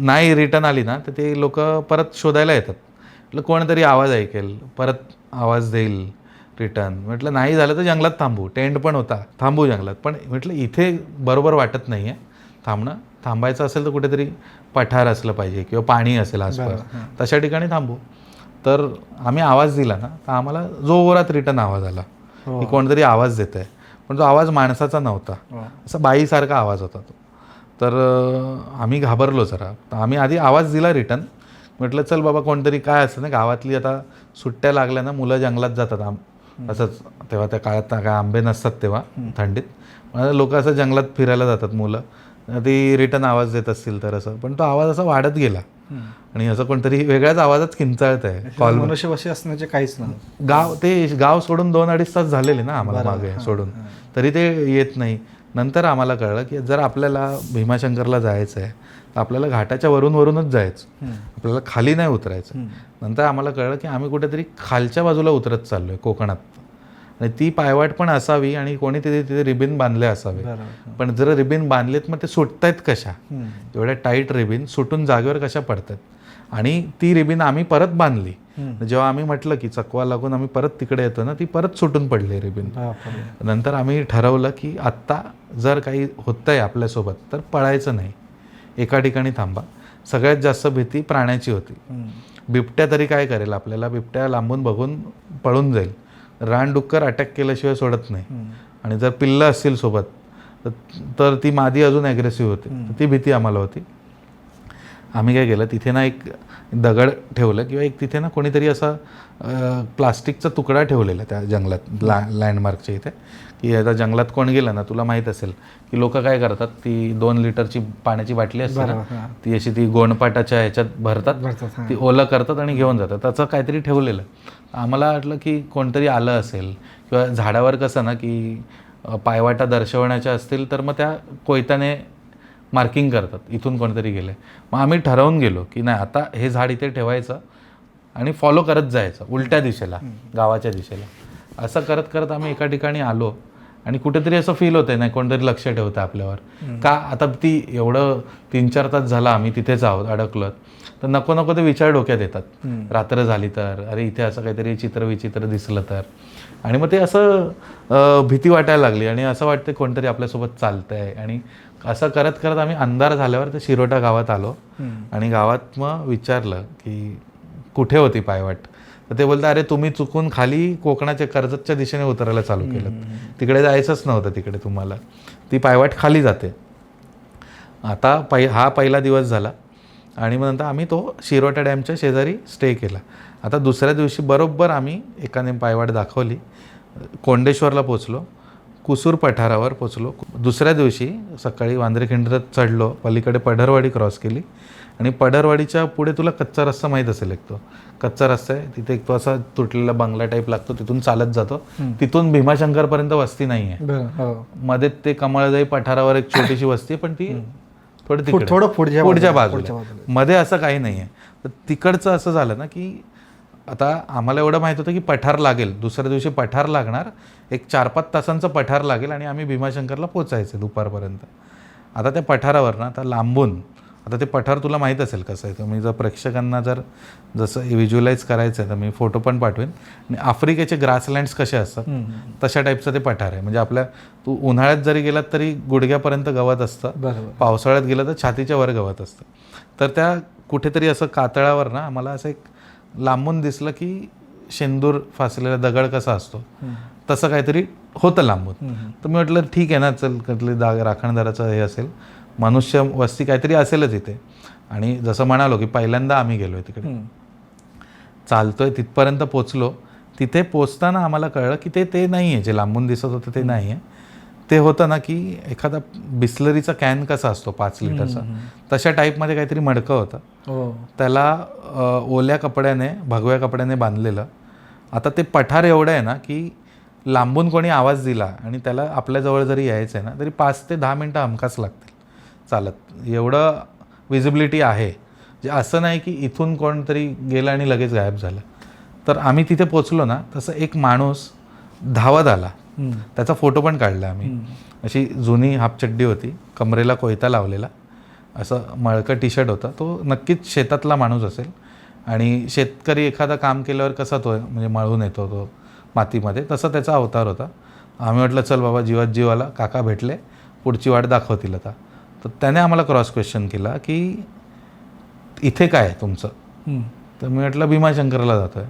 S1: नाही रिटर्न आली ना तर ते लोक परत शोधायला येतात. म्हटलं कोणतरी आवाज ऐकेल, परत आवाज देईल रिटर्न. म्हटलं नाही झालं तर जंगलात थांबू. टेंट पण होता, थांबू जंगलात. पण म्हटलं इथे बरोबर वाटत नाही आहे थांबणं. थांबायचं असेल तर कुठेतरी पठार असलं पाहिजे किंवा पाणी असेल आसपास, तशा ठिकाणी थांबू. तर आम्ही आवाज दिला ना तर आम्हाला जोरात रिटर्न आवाज आला की कोणतरी आवाज देत आहे. पण तो आवाज माणसाचा नव्हता, असा बाईसारखा आवाज होता तो. तर आम्ही घाबरलो जरा. तर आम्ही आधी आवाज दिला रिटर्न. म्हटलं चल बाबा कोणतरी काय असतं ना गावातली आता सुट्ट्या लागल्या ना मुलं जंगलात जातात असंच. तेव्हा त्या काळात काय आंबे नसतात तेव्हा थंडीत लोक असं जंगलात फिरायला जातात मुलं. ती रिटर्न आवाज देत असतील तर असं. पण तो आवाज असा वाढत गेला आणि असं कोणतरी वेगळ्याच आवाजात किंचाळत आहे. कॉल
S2: मनुष्यवशी असण्याचे काहीच नाही.
S1: गाव सोडून 2-2.5 तास झालेले ना आम्हाला मागे सोडून, तरी ते येत नाही. नंतर आम्हाला कळलं की जर आपल्याला भीमाशंकरला जायचं आहे तर आपल्याला घाटाच्या वरूनच जायचं, आपल्याला खाली नाही उतरायचं. नंतर आम्हाला कळलं की आम्ही कुठेतरी खालच्या बाजूला उतरत चाललो आहे कोकणात, आणि ती पायवाट पण असावी आणि कोणी तिथे रिबिन बांधले असावे. पण जर रिबिन बांधलेत मग ते सुटतायत कशा, एवढ्या टाईट रिबिन सुटून जागेवर कशा पडतात. आणि ती रिबिन आम्ही परत बांधली. जेव्हा आम्ही म्हटलं की चकवा लागून आम्ही परत तिकडे येतो ना, ती परत सुटून पडली रिबिन. नंतर आम्ही ठरवलं की आत्ता जर काही होतंय आपल्यासोबत तर पळायचं नाही, एका ठिकाणी थांबा. सगळ्यात जास्त भीती प्राण्याची होती. बिबट्या तरी काय करेल आपल्याला, बिबट्या लांबून बघून पळून जाईल. रानडुक्कर अटॅक केल्याशिवाय सोडत नाही. आणि जर पिल्लं असतील सोबत तर ती मादी अजून ॲग्रेसिव्ह होते. ती भीती आम्हाला होती. आम्ही काय केलं, तिथे ना एक दगड ठेवलं किंवा एक तिथे ना कोणीतरी असा प्लास्टिकचा तुकडा ठेवलेला त्या जंगलात लँडमार्कच्या इथे, की आता जंगलात कोण गेलं ना तुला माहीत असेल की लोक काय करतात, ती 2 लिटरची पाण्याची बाटली असते ना, ती अशी ती गोणपाटाच्या ह्याच्यात भरतात, ती ओलं करतात आणि घेऊन जातात. त्याचं काहीतरी ठेवलेलं. आम्हाला वाटलं की कोणतरी आलं असेल किंवा झाडावर कसं ना की पायवाटा दर्शवण्याच्या असतील तर मग त्या कोयत्याने मार्किंग करतात, इथून कोणतरी गेलं आहे. मग आम्ही ठरवून गेलो की नाही आता हे झाड इथे ठेवायचं आणि फॉलो करत जायचं उलट्या दिशेला, गावाच्या दिशेला. असं करत करत आम्ही एका ठिकाणी आलो आणि कुठेतरी असं फील होतंय नाही कोणतरी लक्ष ठेवतं आपल्यावर. का आता ती एवढं 3-4 तास झाला आम्ही तिथेच आहोत अडकलोत, तर नको नको ते विचार डोक्यात येतात. रात्र झाली तर, अरे इथे असं काहीतरी चित्र विचित्र दिसलं तर. आणि मग ते असं भीती वाटायला लागली आणि असं वाटतं कोणतरी आपल्यासोबत चालतंय. आणि असं करत करत आम्ही अंधार झाल्यावर ते शिरोटा गावात आलो. आणि गावात मग विचारलं की कुठे होती पायवाट. तर ते बोलतात अरे तुम्ही चुकून खाली कोकणाच्या कर्जतच्या दिशेने उतरायला चालू केलं, तिकडे जायचंच नव्हतं, तिकडे तुम्हाला ती पायवाट खाली जाते. आता हा पहिला दिवस झाला आणि मग नंतर आम्ही तो शिरोटा डॅमच्या शेजारी स्टे केला. आता दुसऱ्या दिवशी बरोबर आम्ही एकाने पायवाट दाखवली, कोंडेश्वरला पोचलो, कुसूर पठारावर पोचलो. दुसऱ्या दिवशी सकाळी वांद्रेखिंडीत चढलो, पलीकडे पढरवाडी क्रॉस केली आणि पढरवाडीच्या पुढे तुला कच्चा रस्ता माहीत असेल, एक तो कच्चा रस्ता आहे तिथे, एक तो असा तुटलेला बंगला टाईप लागतो, तिथून चालत जातो. तिथून भीमाशंकरपर्यंत वस्ती नाही आहे. मध्ये ते कमळजाई पठारावर एक छोटीशी वस्ती, पण ती थोडं पुढच्या बाजूला, मध्ये असं काही नाही आहे. तर तिकडचं असं झालं ना की आता आम्हाला एवढं माहीत होतं की पठार लागेल, दुसऱ्या दिवशी पठार लागणार, एक 4-5 तासांचं पठार लागेल आणि आम्ही भीमाशंकरला पोचायचं दुपारपर्यंत. आता त्या पठारावर ना आता लांबून, आता ते पठार तुला माहीत असेल कसं आहे, तर मी जर प्रेक्षकांना जर जसं व्हिज्युअलाइज करायचं आहे तर मी फोटो पण पाठवेन. आणि आफ्रिकेचे ग्रासलँड्स कसे असतात तशा टाईपचं ते पठार आहे. म्हणजे आपल्या तू उन्हाळ्यात जरी गेलात तरी गुडघ्यापर्यंत गवत असतं, पावसाळ्यात गेलं तर छातीच्या वर गवत असतं. तर त्या कुठेतरी असं कातळावर ना आम्हाला असं एक लांबून दिसलं की शेंदूर फासलेला दगड कसा असतो तसं काहीतरी होतं लांबून. तर मी म्हटलं ठीक आहे ना, चल कुठली राखणदाराचं हे असेल, मनुष्य वस्ती काहीतरी असेलच इथे. आणि जसं म्हणालो की पहिल्यांदा आम्ही गेलो आहे तिकडे, चालतोय तिथपर्यंत पोचलो. तिथे पोचताना आम्हाला कळलं की ते नाही आहे, जे लांबून दिसत होतं ते नाही आहे. ते होतं ना की एखादा बिस्लरीचा कॅन कसा असतो 5 लिटरचा, तशा टाईपमध्ये काहीतरी मडकं होतं. त्याला ओल्या कपड्याने, भगव्या कपड्याने बांधलेलं. आता ते पठार एवढं आहे ना की लांबून कोणी आवाज दिला आणि त्याला आपल्याजवळ जरी यायचं आहे ना तरी 5 ते 10 मिनटं हमखास लागतील चालत, एवढं विजिबिलिटी आहे. जे असं नाही की इथून कोणतरी गेलं आणि लगेच गायब झालं. तर आम्ही तिथे पोचलो ना, तसं एक माणूस धावत आला. त्याचा फोटो पण काढला आम्ही. अशी जुनी हाफचड्डी होती, कमरेला कोयता लावलेला, असं मळकं टी शर्ट होतं. तो नक्कीच शेतातला माणूस असेल. आणि शेतकरी एखादं काम केल्यावर कसा तो म्हणजे मळून येतो तो मातीमध्ये, तसा त्याचा अवतार होता. आम्ही म्हटलं चल बाबा, जीवात जीवाला काका भेटले, पुढची वाट दाखवतील आता. तर त्याने आम्हाला क्रॉस क्वेश्चन केला की इथे काय आहे तुमचं. तर मी म्हटलं भीमाशंकरला जातो आहे.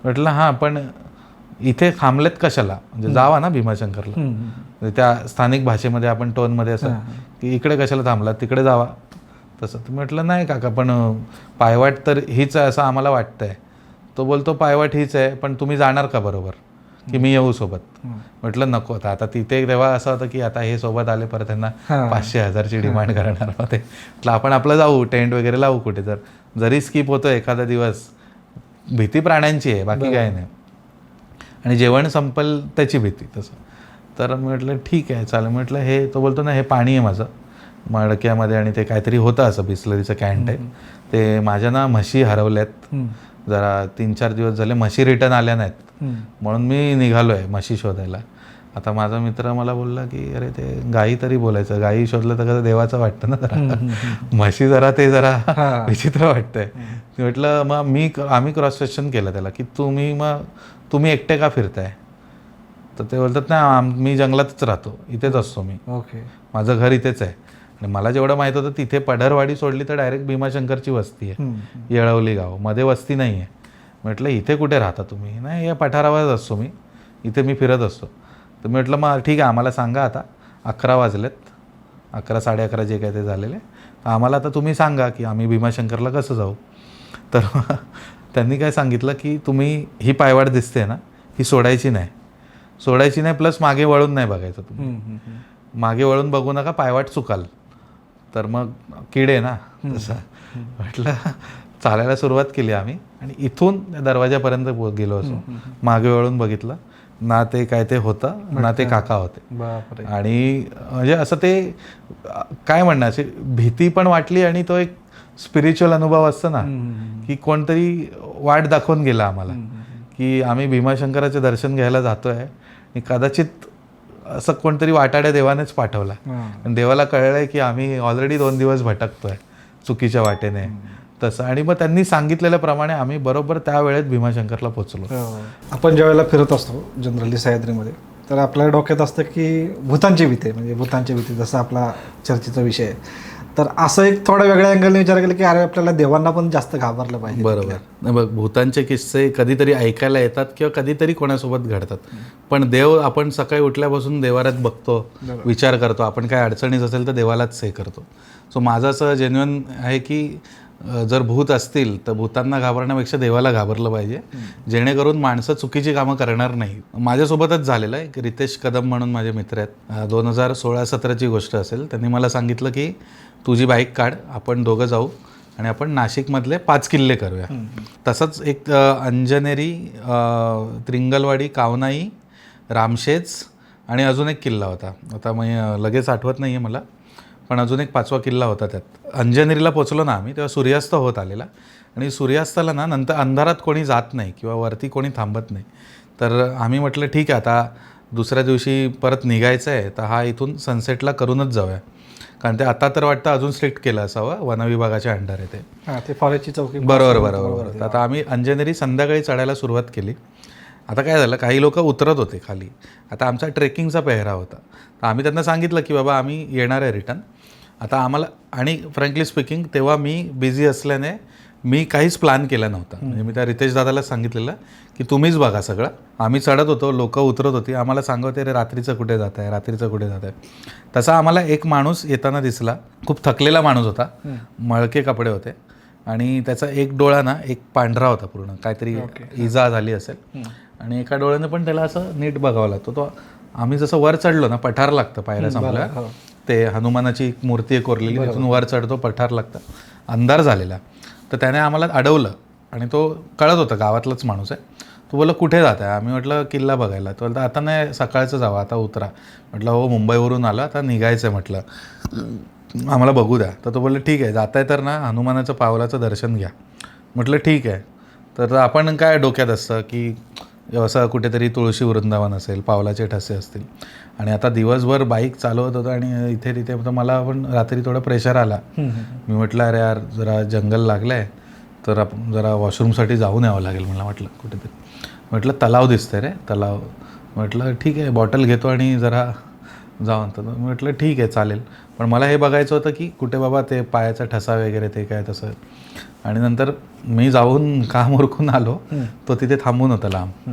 S1: म्हटलं हां, पण इथे थांबलेत कशाला, म्हणजे जावा ना भीमाशंकरला. म्हणजे त्या स्थानिक भाषेमध्ये आपण टोनमध्ये असं की इकडे कशाला थांबलात, तिकडे जावा तसं. तर म्हटलं नाही काका, पण पायवाट तर हीच आहे असं आम्हाला वाटतं आहे. तो बोलतो पायवाट हीच आहे, पण तुम्ही जाणार का बरोबर, की मी येऊ सोबत. म्हटलं नको. आता तिथे तेव्हा असं होतं की आता हे सोबत आले परत त्यांना 500,000ची डिमांड करणार होते. म्हटलं आपण आपलं जाऊ, टेंट वगैरे लावू कुठे, तर जरी स्किप होतो एखादा दिवस, भीती प्राण्यांची आहे बाकी काही नाही, आणि जेवण संपल त्याची भीती तसं. तर म्हटलं ठीक आहे चालेल. म्हटलं हे, तो बोलतो ना हे पाणी आहे माझं मडक्यामध्ये, आणि ते काहीतरी होतं असं बिस्लरीचं कॅन टाईप. ते माझ्या ना म्हशी हरवल्यात, जरा 3-4 दिवस झाले म्हशी रिटर्न आल्या नाहीत, म्हणून मी निघालो आहे म्हशी शोधायला. आता माझा मित्र मला बोलला की अरे ते गाई तरी बोलायचं, गाई शोधलं तर कसं देवाचं वाटतं ना जरा, म्हशी जरा ते जरा विचित्र वाटतंय. म्हटलं मग आम्ही क्रॉस क्वेश्चन केलं त्याला की तुम्ही एकटे का फिरताय. तर ते बोलतात ना मी जंगलातच राहतो, इथेच असतो मी, माझं घर इथेच आहे. आणि मला जेवढं माहीत होतं तिथे पढरवाडी सोडली तर डायरेक्ट भीमाशंकरची वस्ती आहे, येळवली गाव, मध्ये वस्ती नाही आहे. म्हटलं इथे कुठे राहता तुम्ही. नाही या पठारावरच असतो मी, इथे मी फिरत असतो. तर म्हटलं मग ठीक आहे, आम्हाला सांगा आता 11 वाजलेत, 11 साडे 11 जे काय ते झालेले, तर आम्हाला आता तुम्ही सांगा की आम्ही भीमाशंकरला कसं जाऊ. तर त्यांनी काय सांगितलं की तुम्ही ही पायवाट दिसते ना, ही सोडायची नाही, प्लस मागे वळून नाही बघायचं तुम्ही. मागे वळून बघू नका, पायवाट चुकाल तर मग किडे ना तसं. म्हटलं चालायला सुरुवात केली आम्ही, आणि इथून त्या दरवाजापर्यंत गेलो असो, मागे वळून बघितलं ना, ते काय ते होतं ना, ते काका होते. आणि म्हणजे असं ते काय म्हणणार, अशी भीती पण वाटली, आणि तो एक स्पिरिच्युअल अनुभव असतो ना की कोणतरी वाट दाखवून गेला आम्हाला की आम्ही भीमाशंकराचे दर्शन घ्यायला जातो आहे, आणि कदाचित असं कोणतरी वाटाड्या देवानेच पाठवला. आणि देवाला कळलं आहे की आम्ही ऑलरेडी 2 दिवस भटकतो आहे चुकीच्या वाटेने तसं. आणि मग त्यांनी सांगितलेल्याप्रमाणे आम्ही बरोबर त्या वेळेत भीमाशंकरला पोचलो.
S2: आपण ज्या वेळेला फिरत असतो जनरली सह्याद्रीमध्ये, तर आपल्या डोक्यात असतं की भूतांची भीती, म्हणजे भूतांची भीती जसा आपला चर्चेचा विषय आहे. तर असं एक थोड्या वेगळ्या अँगलने विचार केला की अरे आपल्याला देवांना पण जास्त घाबरलं पाहिजे.
S1: बरोबर. नाही बघ, भूतांचे किस्से कधीतरी ऐकायला येतात किंवा कधीतरी कोणासोबत घडतात, पण देव आपण सकाळी उठल्यापासून देवाऱ्यात बघतो, विचार करतो, आपण काय अडचणीच असेल तर देवालाच हे करतो. सो माझं असं जेन्युइन आहे की जर भूत असतील तर भूतांना घाबरण्यापेक्षा देवाला घाबरलं पाहिजे, जेणेकरून माणसं चुकीची कामं करणार नाही. माझ्यासोबतच झालेलं आहे. एक रितेश कदम म्हणून माझे मित्र आहेत, 2016-17ची गोष्ट असेल. त्यांनी मला सांगितलं की तुझी बाईक काढ, आपण दोघं जाऊ आणि आपण नाशिकमधले 5 किल्ले करूया. तसंच एक अंजनेरी, त्रिंगलवाडी, कावनाई, रामशेज आणि अजून एक किल्ला होता. आता मग लगेच आठवत नाही आहे मला, पण अजून एक 5वा किल्ला होता त्यात. अंजनेरीला पोचलो ना आम्ही, तेव्हा सूर्यास्त होत आलेला, आणि सूर्यास्ताला ना नंतर अंधारात कोणी जात नाही किंवा वरती कोणी थांबत नाही. तर आम्ही म्हटलं ठीक आहे, आता दुसऱ्या दिवशी परत निघायचं आहे, तर हा इथून सनसेटला करूनच जाऊया. कारण ते आता तर वाटतं अजून स्ट्रिक्ट केलं असावं, वनविभागाच्या अंडर आहे
S2: ते फॉरेस्टची चौकी.
S1: बरोबर. आता आम्ही अंजनेरी संध्याकाळी चढायला सुरुवात केली. आता काय झालं, काही लोक उतरत होते खाली. आता आमचा ट्रेकिंगचा पेहराव होता, तर आम्ही त्यांना सांगितलं की बाबा आम्ही येणार आहे रिटर्न. आता आम्हाला, आणि फ्रँकली स्पीकिंग तेव्हा मी बिझी असल्याने मी काहीच प्लॅन केला नव्हता. म्हणजे मी त्या रितेश दादाला सांगितलेलं की तुम्हीच बघा सगळं. आम्ही चढत होतो, लोक उतरत होती, आम्हाला सांगवते रे रात्रीचं कुठे जात आहे. तसा आम्हाला एक माणूस येताना दिसला, खूप थकलेला माणूस होता, मळके कपडे होते, आणि त्याचा एक डोळा ना एक पांढरा होता पूर्ण, काहीतरी इजा झाली असेल, आणि एका डोळ्यानं पण त्याला असं नीट बघावं लागतो. तो आम्ही जसं वर चढलो ना, पठार लागतं पायऱ्या संपल्या, ते हनुमानाची मूर्ती आहे कोरलेली, तिथून वर चढतो, पठार लागतं, अंधार झालेला. तर त्याने आम्हाला अडवलं, आणि तो कळत होता गावातलाच माणूस आहे. तो बोलला कुठे जात आहे. आम्ही म्हटलं किल्ला बघायला. तो बोलता आता नाही, सकाळचं जावं, आता उतरा. म्हटलं हो मुंबईवरून आला, आता निघायचं आहे, म्हटलं आम्हाला बघू द्या. तर तो बोलला ठीक आहे, जाताय तर ना हनुमानाचं पावलाचं दर्शन घ्या. म्हटलं ठीक आहे. तर आपण काय डोक्यात असतं की असं कुठेतरी तुळशी वृंदावन असेल, पावलाचे ठसे असतील. आणि आता दिवसभर बाईक चालवत होतो आणि इथे तिथे तर मला पण रात्री थोडं प्रेशर आला. मी म्हटलं अरे यार जरा जंगल लागलं आहे, तर आपण जरा वॉशरूमसाठी जाऊन यावं लागेल. मला म्हटलं कुठेतरी, म्हटलं तलाव दिसतंय रे, तलाव. म्हटलं ठीक आहे, बॉटल घेतो आणि जरा जाऊन. तर म्हटलं ठीक आहे चालेल. पण मला हे बघायचं होतं की कुठे बाबा ते पायाचा ठसा वगैरे ते काय तसं. आणि नंतर मी जाऊन काम उरकून आलो, तो तिथे थांबून होता लांब.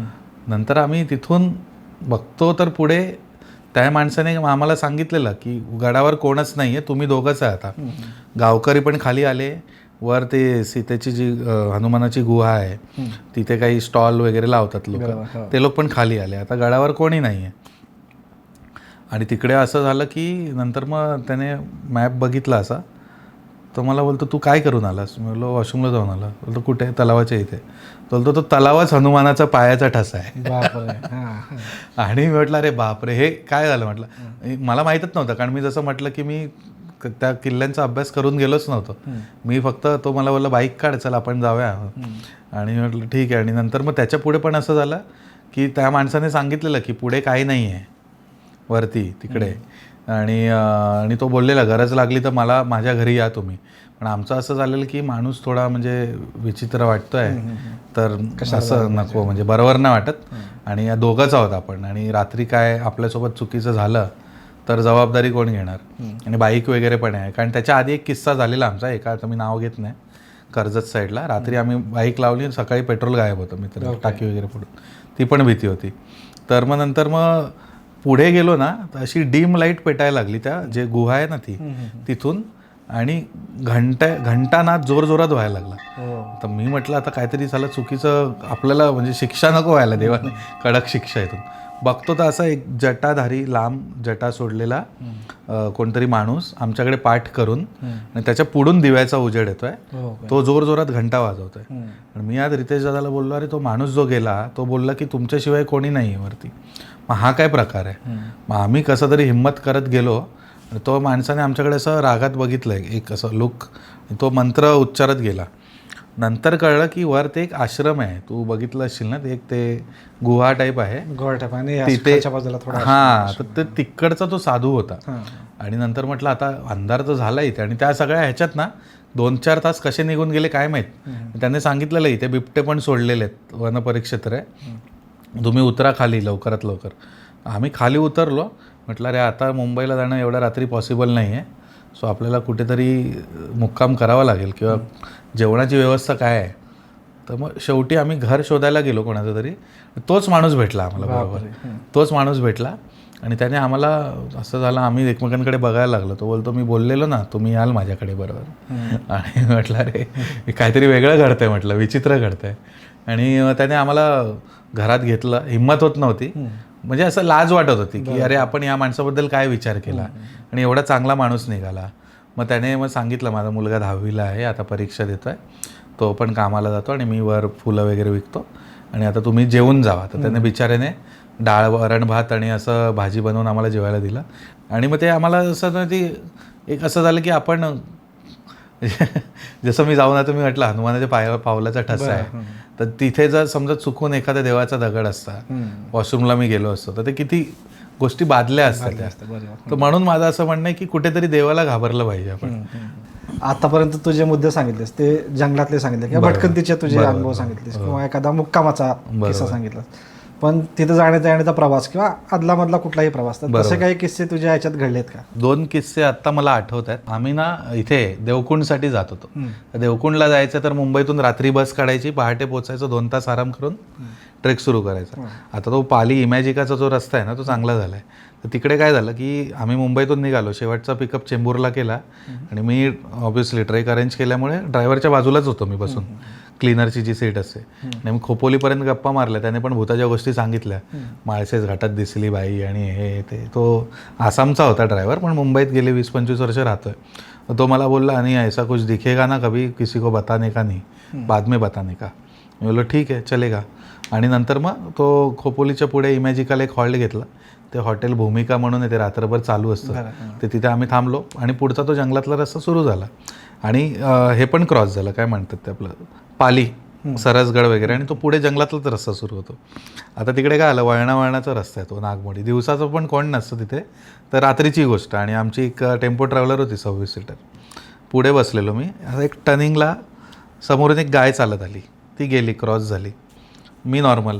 S1: नंतर आम्ही तिथून बघतो तर पुढे त्या माणसाने आम्हाला सांगितलेलं की गडावर कोणच नाही आहे, तुम्ही दोघंच आहे आता. गावकरी पण खाली आले. वर ते सीतेची जी हनुमानाची गुहा आहे तिथे काही स्टॉल वगैरे लावतात लोक, ते लोक पण खाली आले. आता गडावर कोणी नाही आहे. आणि तिकडे असं झालं की नंतर मग त्याने मॅप बघितला असा, तो मला बोलतो तू काय करून आलास? मी बोललो वॉशरूमला जाऊन आला. बोलतो कुठे? तलावाच्या इथे. बोलतो तो तलावाच हनुमानाचा पायाचा ठसा आहे. आणि मी म्हटलं अरे बापरे, हे काय झालं? म्हटलं मला माहीतच नव्हतं, कारण मी जसं म्हटलं की मी त्या किल्ल्यांचा अभ्यास करून गेलोच नव्हतो. मी फक्त तो मला बोलला बाईक काढ, चल आपण जाऊया. आणि म्हटलं ठीक आहे. आणि नंतर मग त्याच्या पुढे पण असं झालं की त्या माणसाने सांगितलेलं की पुढे काही नाही आहे वरती तिकडे. आणि तो बोललेला गरज लागली तर मला माझ्या घरी या तुम्ही. पण आमचं असं झालेलं की माणूस थोडा म्हणजे विचित्र वाटतोय, तर असं नको, म्हणजे बरोबर नाही वाटत. आणि या दोघंच आहोत आपण, आणि रात्री काय आपल्यासोबत चुकीचं झालं तर जबाबदारी कोण घेणार? आणि बाईक वगैरे पण आहे. कारण त्याच्या आधी एक किस्सा झालेला आमचा, एका आता मी नाव घेत नाही, कर्जत साईडला. रात्री आम्ही बाईक लावली, सकाळी पेट्रोल गायब होतं, मित्र टाकी वगैरे पडून. ती पण भीती होती. तर मग नंतर मग पुढे गेलो ना, तर अशी डीम लाईट पेटायला लागली त्या जे गुहा आहे ना तिथून. आणि घंटानाद जोरजोरात व्हायला लागला. तर मी म्हटलं आता काहीतरी झालं चुकीचं, आपल्याला म्हणजे शिक्षा नको व्हायला, देवाने कडक शिक्षा इथून. बघतो तर असा एक जटाधारी लांब जटा सोडलेला कोणतरी माणूस आमच्याकडे पाठ करून, आणि त्याच्या पुढून दिव्याचा उजेड येतोय. तो जोरजोरात घंटा वाजवतोय. आणि मी आज रितेश दादाला बोललो अरे तो माणूस जो गेला तो बोलला की तुमच्याशिवाय कोणी नाही वरती. मग हा काय प्रकार आहे? मग आम्ही कसं तरी हिंमत करत गेलो. तो माणसाने आमच्याकडे असं रागात बघितलं, एक असं लुक, तो मंत्र उच्चारत गेला. नंतर कळलं की वर ते एक आश्रम आहे, तू बघितलं असशील ना, ते एक ते गुहा टाईप आहे तिथे. हां, तर ते तिकडचा तो साधू होता. आणि नंतर म्हटलं आता अंधार तर झाला इथे, आणि त्या सगळ्या ह्याच्यात ना 2-4 तास कसे निघून गेले काय माहीत. त्याने सांगितलेलं इथे बिबटे पण सोडलेले आहेत, वनपरिक्षेत्र आहे, तुम्ही उतरा खाली लवकरात लवकर. आम्ही खाली उतरलो. म्हटलं अरे आता मुंबईला जाणं एवढ्या रात्री पॉसिबल नाही आहे, सो आपल्याला कुठेतरी मुक्काम करावा लागेल, किंवा जेवणाची व्यवस्था काय आहे. तर मग शेवटी आम्ही घर शोधायला गेलो कोणाचं तरी. तोच माणूस भेटला आम्हाला, बरोबर तोच माणूस भेटला. आणि त्याने आम्हाला असं झालं, आम्ही एकमेकांकडे बघायला लागलो. तो बोलतो मी बोललेलो ना तुम्ही याल माझ्याकडे बरोबर. आणि म्हटलं अरे काहीतरी वेगळं घडतंय, म्हटलं विचित्र घडतंय. आणि त्याने आम्हाला घरात घेतलं. हिंमत होत नव्हती, म्हणजे असं लाज वाटत होती की अरे आपण या माणसाबद्दल काय विचार केला, आणि एवढा चांगला माणूस निघाला. मग त्याने मग सांगितलं माझा मुलगा 10वीला आहे, आता परीक्षा देतो आहे, तो पण कामाला जातो, आणि मी वर फुलं वगैरे विकतो, आणि आता तुम्ही जेवून जावा. तर त्याने बिचाऱ्याने डाळ वरण भात आणि असं भाजी बनवून आम्हाला जेवायला दिलं. आणि मग ते आम्हाला असं ती एक असं झालं की आपण जसं मी जाऊन आता मी म्हटलं हनुमानाच्या पावलाचा ठसा आहे, तर तिथे जर समजा चुकून एखाद्या देवाचा दगड असता, वॉशरूमला मी गेलो असतो, तर ते किती गोष्टी बादल्या असतात त्या. तर म्हणून माझं असं म्हणणं आहे की कुठेतरी देवाला घाबरलं पाहिजे आपण.
S2: आतापर्यंत तू जे मुद्दे सांगितलेस ते जंगलातले सांगितले, किंवा भटकंतीचे तुझे अनुभव सांगितलेस, किंवा एखादा मुक्कामाचा किस्सा सांगितला. पण तिथं जाण्याचा प्रवास किंवा आदलामधला कुठलाही प्रवास, तर तसे काही किस्से तुझ्या ह्याच्यात घडलेत का?
S1: 2 किस्से आत्ता मला आठवत आहेत. आम्ही ना इथे देवकुंडसाठी जात होतो. देवकुंडला जायचं तर मुंबईतून रात्री बस काढायची, पहाटे पोचायचं, 2 तास आराम करून ट्रेक सुरू करायचा. आता तो पाली इमॅजिकाचा जो रस्ता आहे ना तो चांगला झाला आहे. तर तिकडे काय झालं की आम्ही मुंबईतून निघालो, शेवटचा पिकअप चेंबूरला केला, आणि मी ऑब्व्हियसली ट्रेक अरेंज केल्यामुळे ड्रायव्हरच्या बाजूलाच होतो मी बसून, क्लीनरची जी सीट असते. आणि मी खोपोलीपर्यंत गप्पा मारल्या, त्याने पण भूताच्या गोष्टी सांगितल्या, माळशेज घाटात दिसली बाई आणि हे ते. तो आसामचा होता ड्रायव्हर, पण मुंबईत गेले 20-25 वर्ष राहतोय. तो मला बोलला आणि ऐसा कुछ दिखेगा ना कभी किसी को बताने का नहीं, बाद में बताने का. मी बोललो ठीक आहे चलेगा. आणि नंतर मग तो खोपोलीच्या पुढे इमॅजिकल एक हॉल्ट घेतला. ते हॉटेल भूमिका म्हणून आहे, ते रात्रभर चालू असतं. ते तिथे आम्ही थांबलो, आणि पुढचा तो जंगलातला रस्ता सुरू झाला. आणि हे पण क्रॉस झालं, काय म्हणतात ते आपलं पाली सरसगड वगैरे, आणि तो पुढे जंगलातलाच रस्ता सुरू होतो. आता तिकडे काय आलं, वळणावळणाचा रस्ता आहे तो नागमोडी. दिवसाचं पण कोण नसतं तिथे, तर रात्रीची गोष्ट. आणि आमची एक टेम्पो ट्रॅव्हलर होती 26 सीटर. पुढे बसलेलो मी. आता एक टर्निंगला समोरून एक गाय चालत आली, ती गेली, क्रॉस झाली. मी नॉर्मल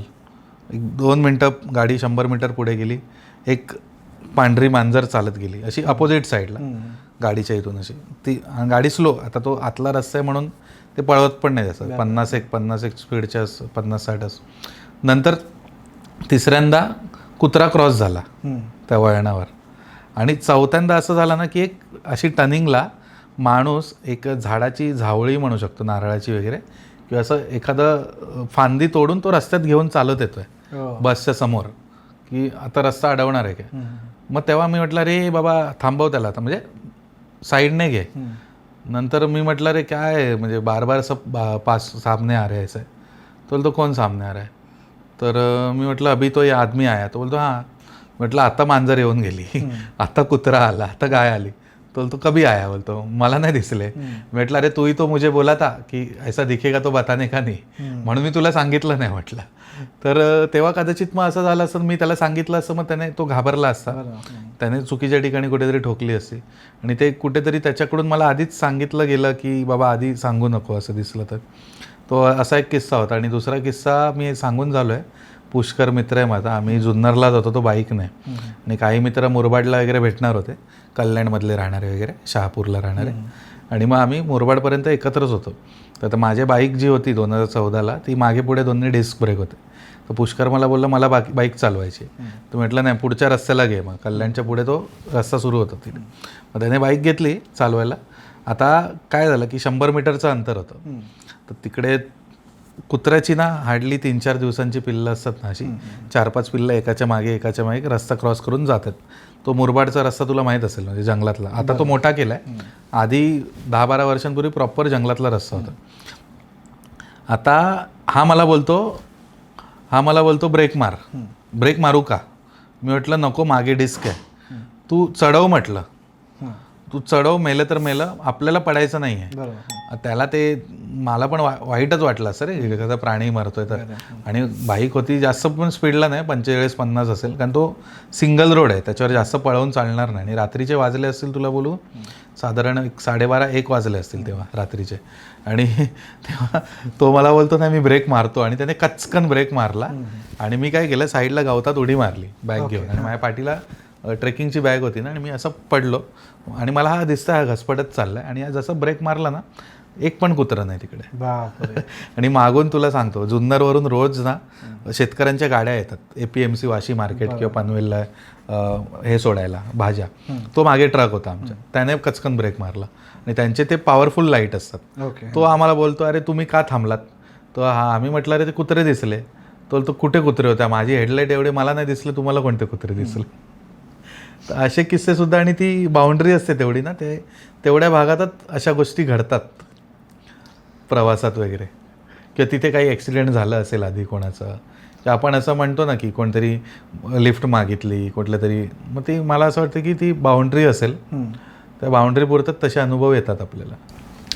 S1: 1-2 मिनटं गाडी 100 मीटर पुढे गेली. एक पांढरी मांजर चालत गेली अशी अपोजिट साईडला गाडीच्या इथून अशी. ती गाडी स्लो, आता तो आतला रस्ता आहे म्हणून ते पळवत पण नाही असं 50-1 स्पीडच्या 50-60. नंतर तिसऱ्यांदा कुत्रा क्रॉस झाला त्या वळणावर. आणि चौथ्यांदा असं झालं ना की एक अशी टर्निंगला माणूस एक झाडाची झावळी म्हणू शकतो, नारळाची वगैरे, किंवा असं एखादं फांदी तोडून तो रस्त्यात घेऊन चालत येतोय बसच्या समोर, की आता रस्ता अडवणार आहे काय. मग तेव्हा मी म्हटलं रे बाबा थांबव त्याला, आता म्हणजे साईडने घे. नंतर मी म्हटलं रे काय आहे, म्हणजे बार सब पास सामने आ रहे ऐसा है. तो बोलतो कौन सामने आ रहा है. तर मी म्हटलं अभी तो ये आदमी आया. तो बोलतो हां. म्हटलं आता मांजर येऊन गेली, आता कुत्रा आला, आता गाय आली. तो बोलतो कभी आया. बोलतो मला नाही दिसले. म्हटलं अरे तू ही तो मुझे बोला था की ऐसा दिखेगा तो बताने का नहीं, म्हणून मी तुला सांगितलं नाही म्हटलं. तर तेव्हा कदाचित मग असं झालं असं, मी त्याला सांगितलं असं, मग त्याने तो घाबरला असता, त्याने चुकीच्या ठिकाणी कुठेतरी ठोकली असती. आणि ते कुठेतरी त्याच्याकडून मला आधीच सांगितलं गेलं की बाबा आधी सांगू नको असं दिसलं तर. तो असा एक किस्सा होता. आणि दुसरा किस्सा मी सांगून झालो आहे. पुष्कर मित्र आहे माझा, आम्ही जुन्नरला जातो तो बाईकने, आणि काही मित्र मुरबाडला वगैरे भेटणार होते, कल्याणमधले राहणारे वगैरे, शहापूरला राहणारे. आणि मग आम्ही मुरबाडपर्यंत एकत्रच होतो. तर माझी बाईक जी होती 2014ला, ती मागे पुढे दोन्ही डिस्क ब्रेक होते. तर पुष्कर मला बोलला मला बाईक चालवायची. तर म्हटलं नाही, पुढच्या रस्त्याला घे. मग कल्याणच्या पुढे तो रस्ता सुरू होता तिथे. मग त्याने बाईक घेतली चालवायला. आता काय झालं की 100 मीटरचं अंतर होतं. तर तिकडे कुत्र्याची ना हार्डली 3-4 दिवसांची पिल्लं असतात ना, अशी 4-5 पिल्लं एकाच्या मागे रस्ता क्रॉस करून जातात. तो मुरबाडचा रस्ता तुला माहीत असेल, म्हणजे जंगलातला. आता तो मोठा केला आहे. आधी 10-12 वर्षांपूर्वी प्रॉपर जंगलातला रस्ता होता. आता हा मला बोलतो ब्रेक मारू का. मी म्हटलं नको, मागे डिस्क आहे, तू चढव म्हटलं. तू चढव, मेलं तर मेलं, आपल्याला पडायचं नाही आहे. त्याला ते मला पण वाईटच वाटलं असं रे, एखादा प्राणी मरतोय तर. आणि बाईक होती, जास्त पण स्पीडला नाही, 45-50 असेल, कारण तो सिंगल रोड आहे, त्याच्यावर जास्त पळवून चालणार नाही. आणि रात्रीचे वाजले असतील तुला बोलू, साधारण 12:30-1 वाजले असतील तेव्हा रात्रीचे. आणि तेव्हा तो मला बोलतो नाही मी ब्रेक मारतो. आणि त्याने कचकन ब्रेक मारला. आणि मी काय केलं, साईडला गवतात उडी मारली बॅग घेऊन. आणि माझ्या पाठीला ट्रेकिंगची बॅग होती ना, आणि मी असं पडलो. आणि मला हा दिसतं हा घसपटत चालला आहे. आणि जसं ब्रेक मारला ना, एक पण कुत्रं नाही तिकडे. आणि मागून तुला सांगतो, जुन्नरवरून रोज ना शेतकऱ्यांच्या गाड्या येतात, APMC वाशी मार्केट किंवा पनवेलला हे सोडायला भाज्या. तो मागे ट्रक होता आमच्या, त्याने कचकन ब्रेक मारला. आणि त्यांचे ते पॉवरफुल लाईट असतात. तो आम्हाला बोलतो अरे तुम्ही का थांबलात. तो आम्ही म्हटलं अरे ते कुत्रे दिसले. तो बोलतो कुठे कुत्रे होत्या, माझी हेडलाईट एवढे मला नाही दिसले, तुम्हाला कोणते कुत्रे दिसले. तर असे किस्से सुद्धा. आणि ती बाउंड्री असते तेवढी ना, ते तेवढ्या भागातच अशा गोष्टी घडतात प्रवासात वगैरे. किंवा तिथे काही ॲक्सिडेंट झालं असेल आधी कोणाचं, की आपण असं म्हणतो ना की कोणतरी लिफ्ट मागितली कुठल्या तरी, मग ती मला असं वाटतं की ती बाउंड्री असेल, त्या बाउंड्री पुरतात तसे अनुभव येतात आपल्याला.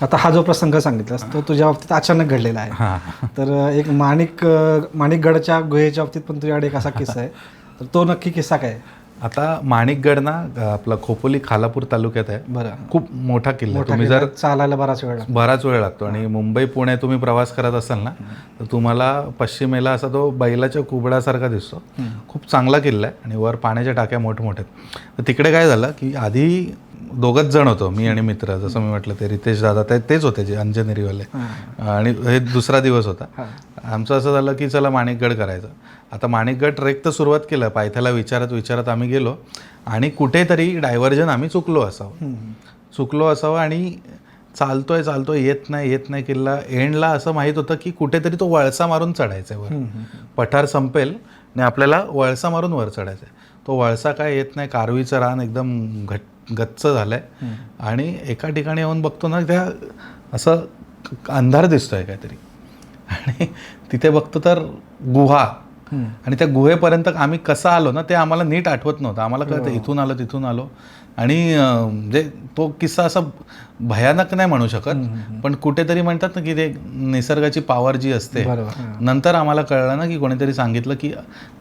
S2: आता हा जो प्रसंग सांगितलास तो तुझ्या बाबतीत अचानक घडलेला आहे. तर एक माणिकगडच्या गुहेच्या बाबतीत पण तुझ्याकडे एक असा किस्सा आहे, तर तो नक्की किस्सा काय.
S1: आता माणिकगड ना आपला खोपोली खालापूर तालुक्यात आहे.
S2: बरं,
S1: खूप मोठा किल्ला. तुम्ही जर
S2: चालायला बराच वेळ लागतो.
S1: आणि मुंबई पुणे तुम्ही प्रवास करत असाल ना, तर तुम्हाला पश्चिमेला असा तो बैलाच्या कुबडासारखा दिसतो. खूप चांगला किल्ला आहे. आणि वर पाण्याच्या टाक्या मोठमोठ्या. तर तिकडे काय झालं की आधी 2घच जण होतो, मी आणि मित्र. जसं मी म्हटलं ते रितेश दादा तेच होते जे अंजनेरीवाले. आणि हे दुसरा दिवस होता आमचं. असं झालं की चला माणिकगड करायचं. आता माणिकगड ट्रेक तर सुरुवात केलं, पायथ्याला विचारत आम्ही गेलो. आणि कुठेतरी डायव्हर्जन आम्ही चुकलो असावं. आणि चालतोय येत नाही किल्ला. एंडला असं माहीत होतं की कुठेतरी तो वळसा मारून चढायचा आहे वर. पठार संपेल आणि आपल्याला वळसा मारून वर चढायचा आहे. तो वळसा काय येत नाही, कारवीचं रान एकदम गच्च झालं आहे. आणि एका ठिकाणी येऊन बघतो ना, त्या असं अंधार दिसतोय काहीतरी. आणि तिथे बघतो तर गुहा, आणि त्या गुहेपर्यंत आम्ही कसं आलो ना ते आम्हाला नीट आठवत नव्हतं. आम्हाला कळतं इथून आलो तिथून आलो. आणि म्हणजे तो किस्सा असा भयानक नाही म्हणू शकत, पण कुठेतरी म्हणतात ना की ते निसर्गाची पॉवर जी असते. नंतर आम्हाला कळलं ना की कोणीतरी सांगितलं की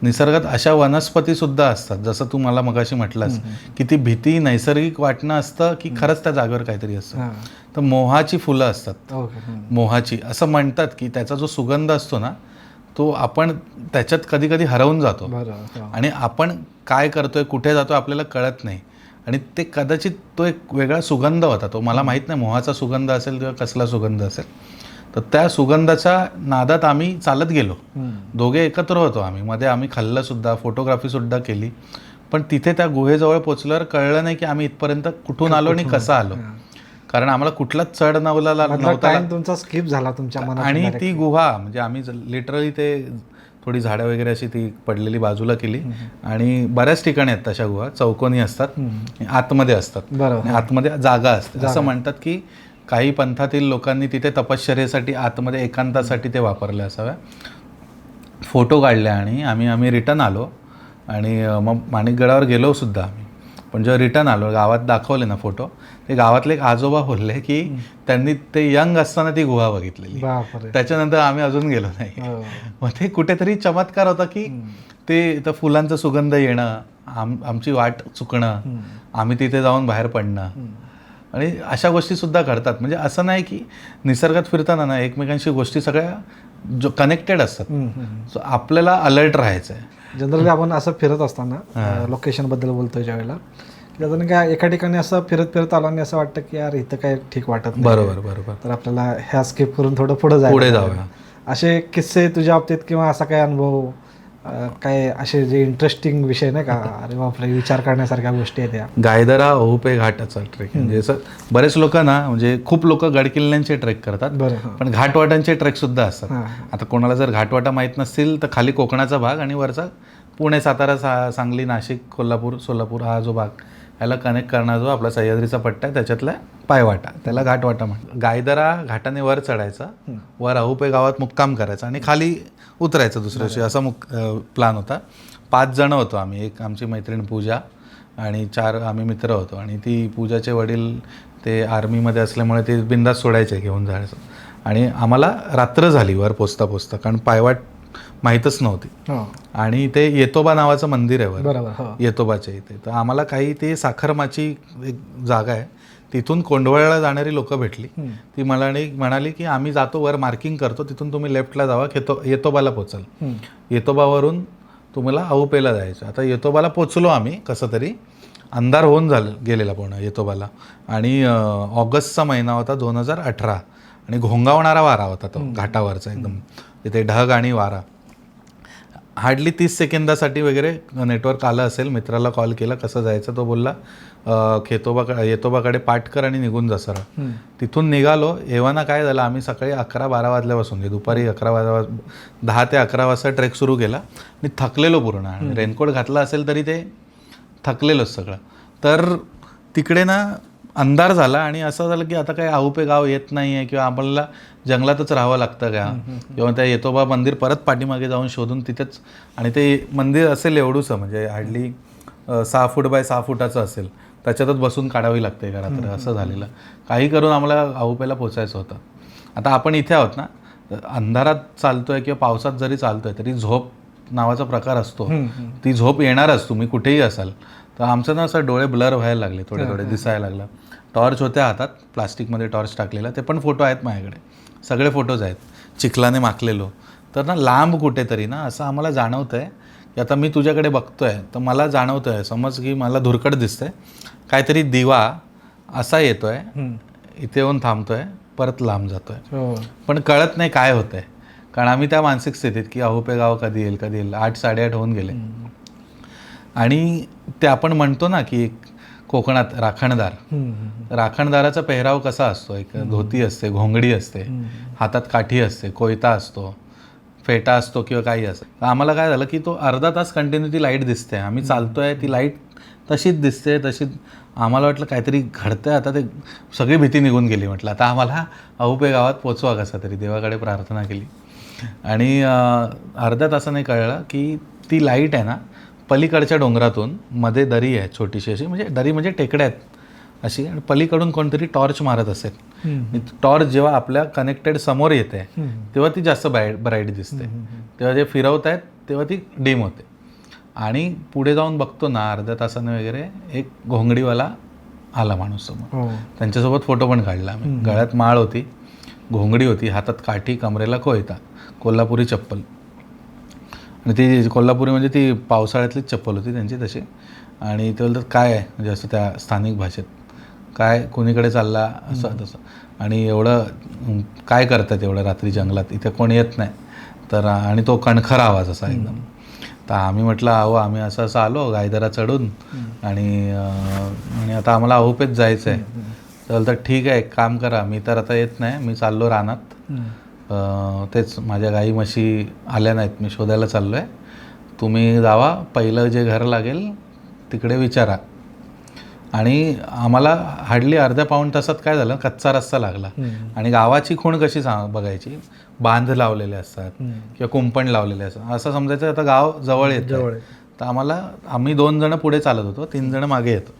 S1: निसर्गात अशा वनस्पतीसुद्धा असतात, जसं तू मला मगाशी म्हटलंस की ती भीती नैसर्गिक वाटणं असतं की खरंच त्या जागेवर काहीतरी असतं. तर मोहाची फुलं असतात, मोहाची असं म्हणतात की त्याचा जो सुगंध असतो ना तो आपण त्याच्यात कधी कधी हरवून जातो आणि आपण काय करतोय कुठे जातोय आपल्याला कळत नाही. आणि ते कदाचित तो एक वेगळा सुगंध होता. तो मला माहीत नाही मोहाचा सुगंध असेल किंवा कसला सुगंध असेल. तर त्या सुगंधाच्या नादात आम्ही चालत गेलो, दोघे एकत्र होतो आम्ही. मध्ये आम्ही खाल्लंसुद्धा, फोटोग्राफीसुद्धा केली. पण तिथे त्या गुहेजवळ पोचल्यावर कळलं नाही की आम्ही इथपर्यंत कुठून आलो आणि कसं आलो, कारण आम्हाला कुठलाच चढ नव्हता
S2: तुमचा स्किप झाला तुमच्या मनात.
S1: आणि ती गुहा म्हणजे आम्ही लिटरली ते थोडी झाडं वगैरे अशी ती पडलेली बाजूला केली आणि बऱ्याच ठिकाणी आहेत तशा गुहा, चौकोनी असतात, आतमध्ये असतात, आतमध्ये जागा असते. असं म्हणतात की काही पंथातील लोकांनी तिथे तपश्चर्येसाठी आतमध्ये एकांतासाठी ते वापरले असाव्या. फोटो काढले आणि आम्ही रिटर्न आलो आणि मग माणिकगडावर गेलो सुद्धा आम्ही. पण जेव्हा रिटर्न आलो गावात दाखवले ना फोटो, ते गावातले एक आजोबा बोलले की त्यांनी ते यंग असताना ती गुहा बघितलेली, त्याच्यानंतर आम्ही अजून गेलो नाही. मग ते कुठेतरी चमत्कार होता की ते त्या फुलांचा सुगंध येणं, आमची वाट चुकणं, आम्ही तिथे जाऊन बाहेर पडणं आणि अशा गोष्टीसुद्धा घडतात. म्हणजे असं नाही की निसर्गात फिरताना ना एकमेकांशी गोष्टी सगळ्या जो कनेक्टेड असतात. सो आपल्याला अलर्ट राहायचं आहे.
S2: जनरली आपण असं फिरत असताना लोकेशनबद्दल बोलतोय ज्यावेळेला, त्यातून काय एका ठिकाणी असं फिरत आलो आणि असं वाटतं की यार इथं काय ठीक वाटत नाही.
S1: बरोबर.
S2: तर आपल्याला ह्या स्किप करून थोडं पुढे जाऊया. असे किस्से तुझ्या बाबतीत किंवा असा काय अनुभव, काय असे जे इंटरेस्टिंग विषय नाही का, अरे बापरे विचार करण्यासारख्या गोष्टी आहेत या.
S1: गायदरा अहुपे घाटाचा ट्रेक म्हणजे असं बरेच लोक ना, म्हणजे खूप लोक गडकिल्ल्यांचे ट्रेक करतात, पण घाटवाटांचे ट्रेक सुद्धा असतात. आता कोणाला जर घाटवाटा माहीत नसतील तर खाली कोकणाचा भाग आणि वरचा पुणे, सातारा, सांगली, नाशिक, कोल्हापूर, सोलापूर हा जो भाग ह्याला कनेक्ट करणारा जो आपला सह्याद्रीचा पट्टा आहे त्याच्यातला पायवाटा, त्याला घाटवाटा म्हणतात. गायदरा घाटाने वर चढायचा, वर अहुपे गावात मुक्काम करायचा आणि खाली उतरायचं दुसऱ्या दिवशी, असा प्लॅन होता. 5 जण होतो आम्ही, एक आमची मैत्रीण पूजा आणि 4 आम्ही मित्र होतो. आणि ती पूजाचे वडील ते आर्मीमध्ये असल्यामुळे ते बिंदास सोडायचे घेऊन जायचं. आणि आम्हाला रात्र झाली वर पोचता कारण पायवाट माहीतच नव्हती. आणि ते येतोबा नावाचं मंदिर आहे वर, येतोबाच्या इथे. तर आम्हाला काही ते साखरमाची एक जागा आहे, तिथून कोंडवळला जाणारी लोक भेटली. ती म्हणाली की आम्ही जातो वर, मार्किंग करतो, तिथून तुम्ही लेफ्टला जावा, येतोबाला पोचाल. येतोबावरून तुम्हाला अहुपेला जायचं. आता येतोबाला पोचलो आम्ही कसं तरी, अंधार होऊन गेलेला पूर्ण येतोबाला. आणि ऑगस्टचा महिना होता 2018 आणि घोंगावणारा वारा होता तो घाटावरचा एकदम, तिथे ढग आणि वारा. हार्डली 30 सेकंदासाठी वगैरे नेटवर्क आलं असेल. मित्राला कॉल केला कसं जायचं, तो बोलला येतोबाकडे पाठ कर आणि निघून जा सरळ. तिथून निघालो. एव्हाना काय झालं, आम्ही सकाळी 11-12 वाजल्यापासून दुपारी 10 ते 11 वाजता ट्रेक सुरू केला. मी थकलेलो पूर्ण आणि रेनकोट घातला असेल तरी ते थकलेलोच सगळं. तर तिकडे ना अंधार झाला आणि असं झालं की आता काय अहुपे गाव येत नाही आहे किंवा आपल्याला जंगलातच राहावं लागतं का, किंवा त्या येतोबा मंदिर परत पाठीमागे जाऊन शोधून तिथेच. आणि ते मंदिर असेल एवढूसं, म्हणजे हार्डली 6 फूट बाय 6 फुटाचं असेल, त्याच्यातच बसून काढावी लागते का रात्र, असं झालेलं. काही करून आम्हाला अहुपेला पोचायचं होतं. आता आपण इथे आहोत ना, अंधारात चालतोय किंवा पावसात जरी चालतोय तरी झोप नावाचा प्रकार असतो, ती झोप येणारच तुम्ही कुठेही असाल. तर आमचं ना असं डोळे ब्लर व्हायला लागले, थोडे दिसायला लागलं. टॉर्च होत्या हातात, प्लास्टिकमध्ये टॉर्च टाकलेला, ते पण फोटो आहेत माझ्याकडे, सगळे फोटोज आहेत, चिखलाने माखलेलो. तर ना लांब कुठेतरी ना असं आम्हाला जाणवतं आहे की आता मी तुझ्याकडे बघतोय तर मला जाणवतं आहे, समज की मला धुरकट दिसतंय, काहीतरी दिवा असा येतोय, इथे येऊन थांबतोय, परत लांब जातोय, पण कळत नाही काय होतंय. कारण आम्ही त्या मानसिक स्थितीत की अहुपे गाव कधी येईल 8-8:30 होऊन गेले. आणि ते आपण म्हणतो ना की कोकणात राखणदाराचा पेहराव कसा असतो, एक धोती असते, घोंगडी असते, हातात काठी असते, कोयता असतो, फेटा असतो किंवा काही असतं. आम्हाला काय झालं की तो अर्धा तास कंटिन्यू ती लाईट दिसते, आम्ही चालतोय, ती लाईट तशीच दिसते, तशीच. आम्हाला वाटलं काहीतरी घडतंय. आता ते सगळी भीती निघून गेली. म्हटलं आता आम्हाला अहुपे गावात पोचवा कसा तरी, देवाकडे प्रार्थना केली. आणि अर्ध्या तासाने कळलं की ती लाईट आहे ना पलीकडच्या डोंगरातून, मध्ये दरी आहे छोटीशी अशी, म्हणजे दरी म्हणजे टेकड्या आहेत अशी, आणि पलीकडून कोणतरी टॉर्च मारत असेल. टॉर्च जेव्हा आपल्या कनेक्टेड समोर येते तेव्हा ती जास्त ब्राईट दिसते, तेव्हा जे फिरवत आहेत तेव्हा ती डिम होते. आणि पुढे जाऊन बघतो ना अर्ध्या तासाने वगैरे एक घोंगडीवाला आला माणूस समोर. त्यांच्यासोबत फोटो पण काढला आम्ही. गळ्यात माळ होती, घोंगडी होती, हातात काठी, कमरेला कोयता, कोल्हापुरी चप्पल. आणि ती कोल्हापुरी म्हणजे ती पावसाळ्यातलीच चप्पल होती त्यांची तशी. आणि ते बोलतात काय आहे म्हणजे असं त्या स्थानिक भाषेत, काय कोणीकडे चालला असं तसं, आणि एवढं काय करतात एवढं रात्री जंगलात, इथे कोणी येत नाही तर. आणि तो कणखर आवाज असा एकदम. तर आम्ही म्हटलं अहो आम्ही असं असं आलो गायदरा चढून आणि आता आम्हाला अहोपेच जायचं आहे. तर बोलतात ठीक आहे एक काम करा, मी तर आता येत नाही, मी चाललो रानात, तेच माझ्या गाई म्हशी आल्या नाहीत, मी शोधायला चाललो आहे, तुम्ही जावा, पहिलं जे घर लागेल तिकडे विचारा. आणि आम्हाला हार्डली अर्ध्या पाऊण तासात काय झालं, कच्चा रस्ता लागला. आणि गावाची खूण कशी बघायची, बांध लावलेले असतात किंवा कुंपण लावलेले असतात, असं समजायचं आता गाव जवळ येतं. तर आम्ही 2 जण पुढे चालत होतो, 3 जण मागे येतो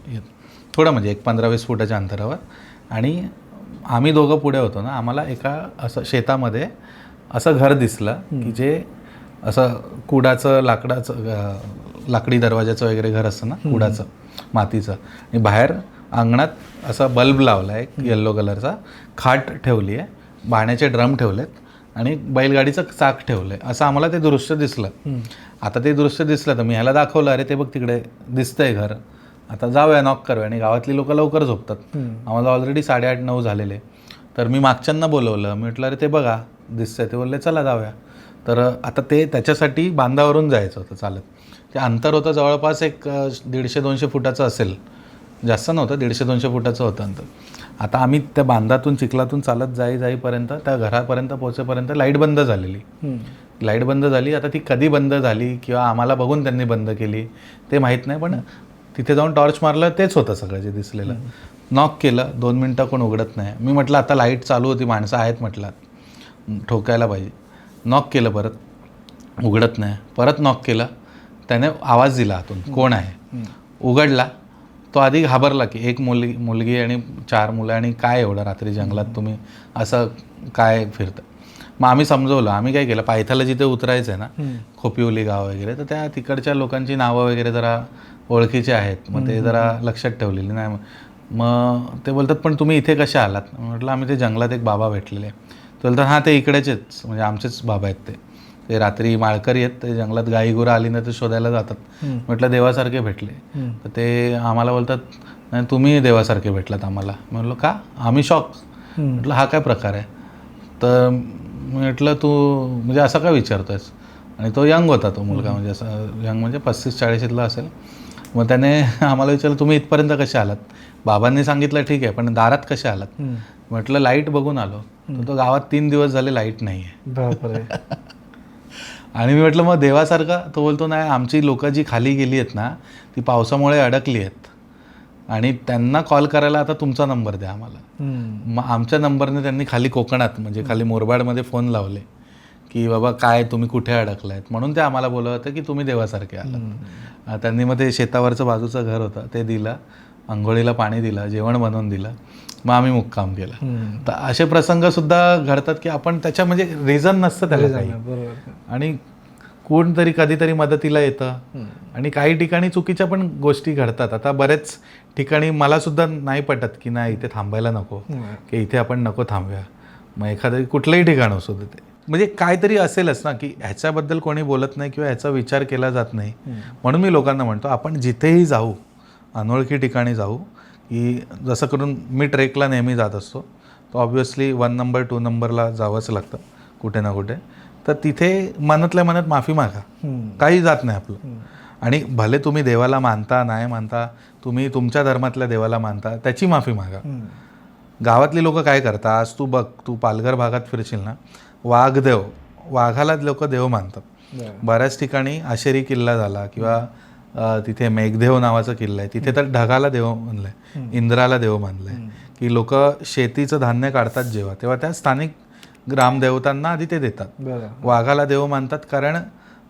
S1: थोडं, म्हणजे एक 15-20 फुटाच्या अंतरावर. आणि आम्ही दोघं पुढे होतो ना, आम्हाला एका असं शेतामध्ये असं घर दिसलं की जे असं कुडाचं लाकडी दरवाजाचं वगैरे घर असतं ना, कुडाचं मातीचं. आणि बाहेर अंगणात असा बल्ब लावला आहे एक येल्लो कलरचा, खाट ठेवली आहे, पाण्याचे ड्रम ठेवलेत आणि बैलगाडीचं चाक ठेवलं आहे, असं आम्हाला ते दृश्य दिसलं. आता ते दृश्य दिसलं तर मी ह्याला दाखवलं, अरे ते बघ तिकडे दिसतंय घर, आता जाऊया नॉक करूया. आणि गावातली लोक लवकर झोपतात, आम्हाला ऑलरेडी 8:30-9 झालेले. तर मी मागच्यांना बोलवलं, मी म्हटलं अरे ते बघा दिसतंय, ते बोलले चला जाऊया. तर आता ते त्याच्यासाठी बांधावरून जायचं होतं चालत. ते अंतर होतं जवळपास एक 150-200 फुटाचं असेल, जास्त नव्हतं, 150-200 फुटाचं होतं अंतर. आता आम्ही त्या बांधातून चिखलातून चालत जाईपर्यंत त्या घरापर्यंत पोहोचेपर्यंत लाईट बंद झालेली. लाईट बंद झाली, आता ती कधी बंद झाली किंवा आम्हाला बघून त्यांनी बंद केली ते माहीत नाही, पण तिथे जाऊन टॉर्च मारलं तेच होतं सगळं जे दिसलेलं. नॉक केलं, 2 मिनटं कोण उघडत नाही. मी म्हटलं आता लाईट चालू होती, माणसं आहेत म्हटलं, ठोकायला पाहिजे. नॉक केलं, परत उघडत नाही, परत नॉक केलं, त्याने आवाज दिला आतून कोण आहे. उघडला, तो आधी घाबरला की एक मुलगी आणि 4 मुलं, आणि काय एवढं रात्री जंगलात तुम्ही असं काय फिरतं. मग आम्ही समजवलं, आम्ही काय केलं, पायथ्याला जिथे उतरायचं आहे ना, खोपिवली गाव वगैरे, तर त्या तिकडच्या लोकांची नावं वगैरे जरा ओळखीचे आहेत, मग ते जरा लक्षात ठेवलेली नाही. मग ते बोलतात पण तुम्ही इथे कशा आलात. म्हटलं आम्ही ते जंगलात एक बाबा भेटलेले. ते बोलतात हां ते इकडेचेच, म्हणजे आमचेच बाबा आहेत ते रात्री माळकरी आहेत, ते जंगलात गाई गुरं आली ना ते शोधायला जातात. म्हटलं देवासारखे भेटले. तर ते आम्हाला बोलतात नाही तुम्ही देवासारखे भेटलात आम्हाला. म्हटलं का, आम्ही शॉक. म्हटलं हा काय प्रकार आहे. तर म्हटलं तू म्हणजे असं काय विचारतोयस. आणि तो यंग होता तो मुलगा, म्हणजे असं यंग म्हणजे 35-40 असेल. मग त्याने आम्हाला विचारलं तुम्ही इथपर्यंत कसे आलात. बाबांनी सांगितलं ठीक आहे, पण दारात कसे आलात. म्हटलं लाईट बघून आलो. तो गावात 3 दिवस झाले लाईट नाही आहे. आणि मी म्हटलं मग देवासारखा. तो बोलतो नाही, आमची लोकं जी खाली गेली आहेत ना ती पावसामुळे अडकली आहेत आणि त्यांना कॉल करायला आता तुमचा नंबर द्या आम्हाला. मग आमच्या नंबरने त्यांनी खाली कोकणात म्हणजे खाली मोरबाडमध्ये फोन लावले की बाबा काय तुम्ही कुठे अडकलायत, म्हणून ते आम्हाला बोलत होते की तुम्ही देवासारखे आलात. त्यांनी मग ते शेतावरचं बाजूचं घर होतं ते दिलं, आंघोळीला पाणी दिलं, जेवण बनवून दिलं. मग आम्ही मुक्काम केला. तर असे प्रसंगसुद्धा घडतात की आपण त्याच्या म्हणजे रिझन नसतं त्याला काही, आणि कोणतरी कधीतरी मदतीला येतं. आणि काही ठिकाणी चुकीच्या पण गोष्टी घडतात. आता बरेच ठिकाणी मला सुद्धा नाही पटत की नाही इथे थांबायला नको, की इथे आपण नको थांबूया. मग एखादं कुठलंही ठिकाण असू दे, ते म्हणजे काहीतरी असेलच ना की ह्याच्याबद्दल कोणी बोलत नाही किंवा ह्याचा विचार केला जात नाही. म्हणून मी लोकांना म्हणतो आपण जिथेही जाऊ, अनोळखी ठिकाणी जाऊ, की जसं करून मी ट्रेकला नेहमी जात असतो, तर ऑब्व्हियसली 1 नंबर 2 नंबरला जावंच लागतं कुठे ना कुठे. तर तिथे मनातल्या मनात माफी मागा, काही जात नाही आपलं. आणि भले तुम्ही देवाला मानता नाही मानता, तुम्ही तुमच्या धर्मातल्या देवाला मानता, त्याची माफी मागा. गावातली लोक काय करतात, आज तू बघ, तू पालघर भागात फिरशील ना, वाघदेव, वाघाला लोक देव मानतात. बऱ्याच ठिकाणी आशेरी किल्ला झाला किंवा तिथे मेघदेव नावाचा किल्ला आहे, तिथे तर ढगाला देव मानलंय, इंद्राला देव मानलंय. की लोक शेतीचं धान्य काढतात जेव्हा, तेव्हा त्या स्थानिक ग्रामदेवतांना आधी ते देतात.
S2: बरं.
S1: वाघाला देव मानतात कारण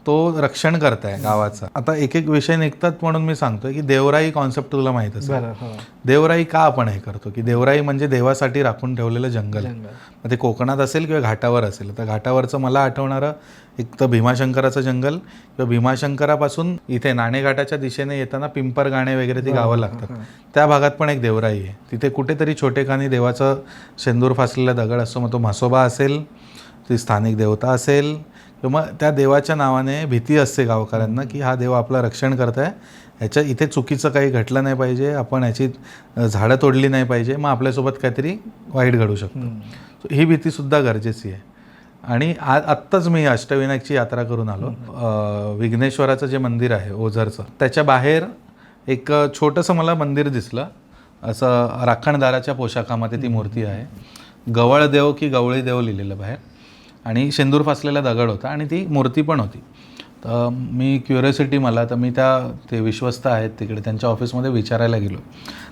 S1: तो रक्षण करताय गावाचं. आता एक एक विषय निघतात म्हणून मी सांगतोय की देवराई कॉन्सेप्ट तुला माहित असेल.
S2: बरं. हो.
S1: देवराई का आपण हे करतो की देवराई म्हणजे देवासाठी राखून ठेवलेलं जंगल. मग ते कोकणात असेल किंवा घाटावर असेल. तर घाटावरचं मला आठवणारं एक तर भीमाशंकराचं जंगल किंवा भीमाशंकरापासून इथे नाणेघाटाच्या दिशेने येताना पिंपरगाणे वगैरे ती गावं लागतात. त्या भागात पण एक देवराई आहे. तिथे कुठेतरी छोटेखानी देवाचं शेंदूर फासलेला दगड असतो. मग तो म्हसोबा असेल, ती स्थानिक देवता असेल किंवा त्या देवाच्या नावाने भीती असते गावकऱ्यांना की हा देव आपलं रक्षण करत आहे, ह्याच्या इथे चुकीचं काही घडलं नाही पाहिजे, आपण ह्याची झाडं तोडली नाही पाहिजे, मग आपल्यासोबत काहीतरी वाईट घडू शकतो. ही भीतीसुद्धा गरजेची आहे. आणि आत्ताच मी अष्टविनायकची यात्रा करून आलो. विघ्नेश्वराचं जे मंदिर आहे ओझरचं, त्याच्या बाहेर एक छोटंसं मला मंदिर दिसलं. असं राखणदाराच्या पोशाखामध्ये ती मूर्ती आहे. गवळदेव की गवळी देव लिहिलेलं बाहेर आणि शेंदूर फासलेला दगड होता आणि ती मूर्ती पण होती. तर मी क्युरिओसिटी मला, तर मी ते विश्वस्त आहेत तिकडे त्यांच्या ऑफिसमध्ये विचारायला गेलो.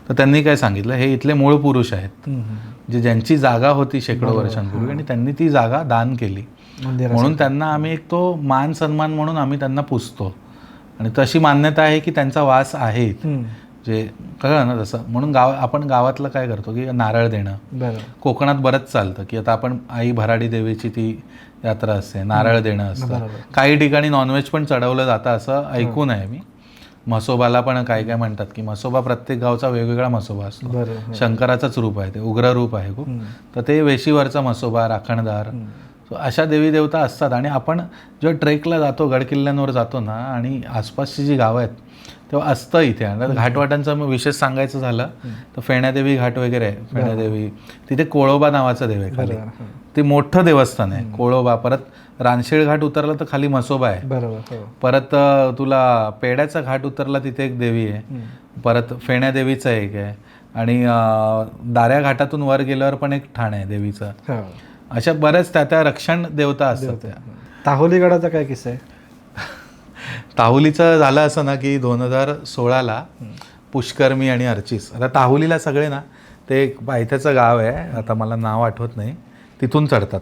S1: तर त्यांनी काय सांगितलं, हे इथले मूळ पुरुष आहेत ज्यांची जागा होती शेकडो वर्षांपूर्वी आणि त्यांनी ती जागा दान केली म्हणून त्यांना आम्ही एक तो मान सन्मान म्हणून आम्ही त्यांना पुजतो आणि तशी मान्यता आहे की त्यांचा वास आहे. जे कळलं ना तसं. म्हणून आपण गावातलं काय करतो की नारळ देणं. कोकणात बरंच चालतं की आता आपण आई भराडी देवीची ती यात्रा असते, नारळ देणं असतं. काही ठिकाणी नॉनव्हेज पण चढवलं जातं असं ऐकून आहे मी. म्हसोबाला पण काय काय म्हणतात की म्हसोबा प्रत्येक गावचा वेगवेगळा म्हसोबा असतो. शंकराचंच रूप आहे ते, उग्र रूप आहे खूप. तर ते वेशीवरचा म्हसोबा, राखणदार, अशा देवी देवता असतात. आणि आपण जेव्हा ट्रेकला जातो, गडकिल्ल्यांवर जातो ना आणि आसपासची जी गावं आहेत तेव्हा असतं इथे. आणि घाटवाटांचं विशेष सांगायचं झालं तर फेण्यादेवी घाट वगैरे आहे. फेण्यादेवी तिथे कोळोबा नावाचं देव आहे खाली. ते मोठं देवस्थान आहे कोळोबा. परत रानशेळ घाट उतरला तर खाली म्हसोबा आहे. परत तुला पेड्याचा घाट उतरला तिथे एक देवी आहे. परत फेण्यादेवीचं एक आहे. आणि दाऱ्या घाटातून वर गेल्यावर पण एक ठाण आहे देवीचं. अशा बऱ्याच त्या रक्षण देवता असतात.
S2: ताहोली गडाचा काय किस्सा आहे?
S1: ताहुलीचं झालं असं ना की 2016ला पुष्कर्मी आणि अर्चिस. आता ताहुलीला सगळे ना, ते एक पायथ्याचं गाव आहे, आता मला नाव आठवत नाही, तिथून चढतात.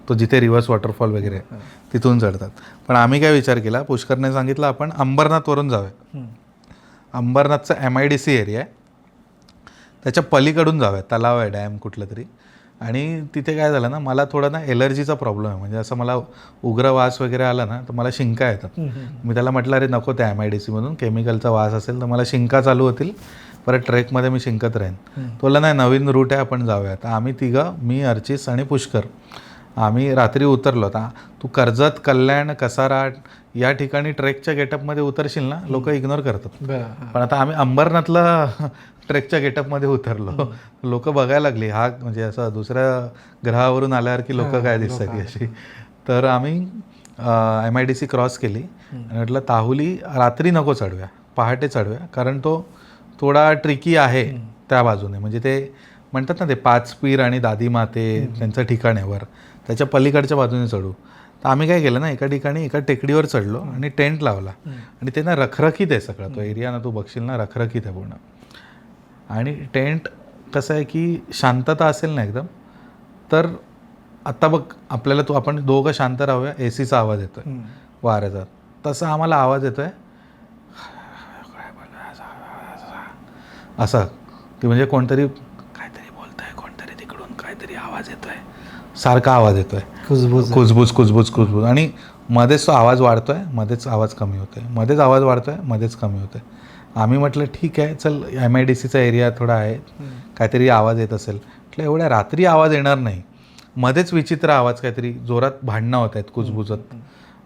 S1: तो जिथे रिव्हर्स वॉटरफॉल वगैरे आहे तिथून चढतात. पण आम्ही काय विचार केला, पुष्करने सांगितलं आपण अंबरनाथवरून जाऊया. अंबरनाथचा MIDC एरिया आहे, त्याच्या पलीकडून जाऊया. तलाव आहे, डॅम कुठलं तरी. आणि तिथे काय झालं ना, मला थोडा ना एलर्जीचा प्रॉब्लेम आहे. म्हणजे असं मला उग्र वास वगैरे आला ना तर मला शिंका येतात. मी त्याला म्हटलं अरे नको त्या MIDC मधून केमिकलचा वास असेल तर मला शिंका चालू होतील, परत ट्रेकमध्ये मी शिंकत राहीन. तो बोलला नाही, नवीन रूट आहे, आपण जाऊया. तर आम्ही तिघं, मी, अर्चिस आणि पुष्कर, आम्ही रात्री उतरलो. आता तू कर्जत, कल्याण, कसारा या ठिकाणी ट्रेकच्या गेटअपमध्ये उतरशील ना, लोक इग्नोर करतात. पण आता आम्ही अंबरनाथला ट्रेकच्या गेटअपमध्ये उतरलो. लोक बघायला लागली, हा म्हणजे असं दुसऱ्या ग्रहावरून आल्यावर की लोक काय दिसतात ती अशी. तर आम्ही MIDC क्रॉस केली आणि म्हटलं ताहुली रात्री नको चढूया, पहाटे चढूया, कारण तो थोडा ट्रिकी आहे त्या बाजूने. म्हणजे ते म्हणतात ना ते 5 पीर आणि दादी माते त्यांचं ठिकाण आहे वर, त्याच्या पलीकडच्या बाजूने चढू. तर आम्ही काय केलं ना, एका ठिकाणी एका टेकडीवर चढलो आणि टेंट लावला. आणि ते ना रखरखीत आहे सगळं, तो एरिया ना तू बघशील ना रखरखीत आहे पूर्ण. आणि टेंट कसं आहे की शांतता असेल ना एकदम, तर आत्ता बघ आपल्याला आपण दोघं शांत राहूया, ACचा आवाज येतो आहे वाऱ्याचा, तसा आम्हाला आवाज येतो आहे असा की म्हणजे कोणतरी काहीतरी बोलत आहे, कोणतरी तिकडून काहीतरी आवाज येतो आहे, सारखा आवाज येतो आहे, कुजबुज कुजबुज कुजबुज कुजबुज. आणि मध्येच तो आवाज वाढतो आहे, मध्येच आवाज कमी होतो आहे, मध्येच आवाज वाढतो आहे, मध्येच कमी होतो आहे. आम्ही म्हटलं ठीक आहे चल, MIDCचा एरिया थोडा आहे, काहीतरी आवाज येत असेल. म्हटलं एवढ्या रात्री आवाज येणार नाही, मध्येच विचित्र आवाज, काहीतरी जोरात भांडणं होत आहेत कुजबुजत.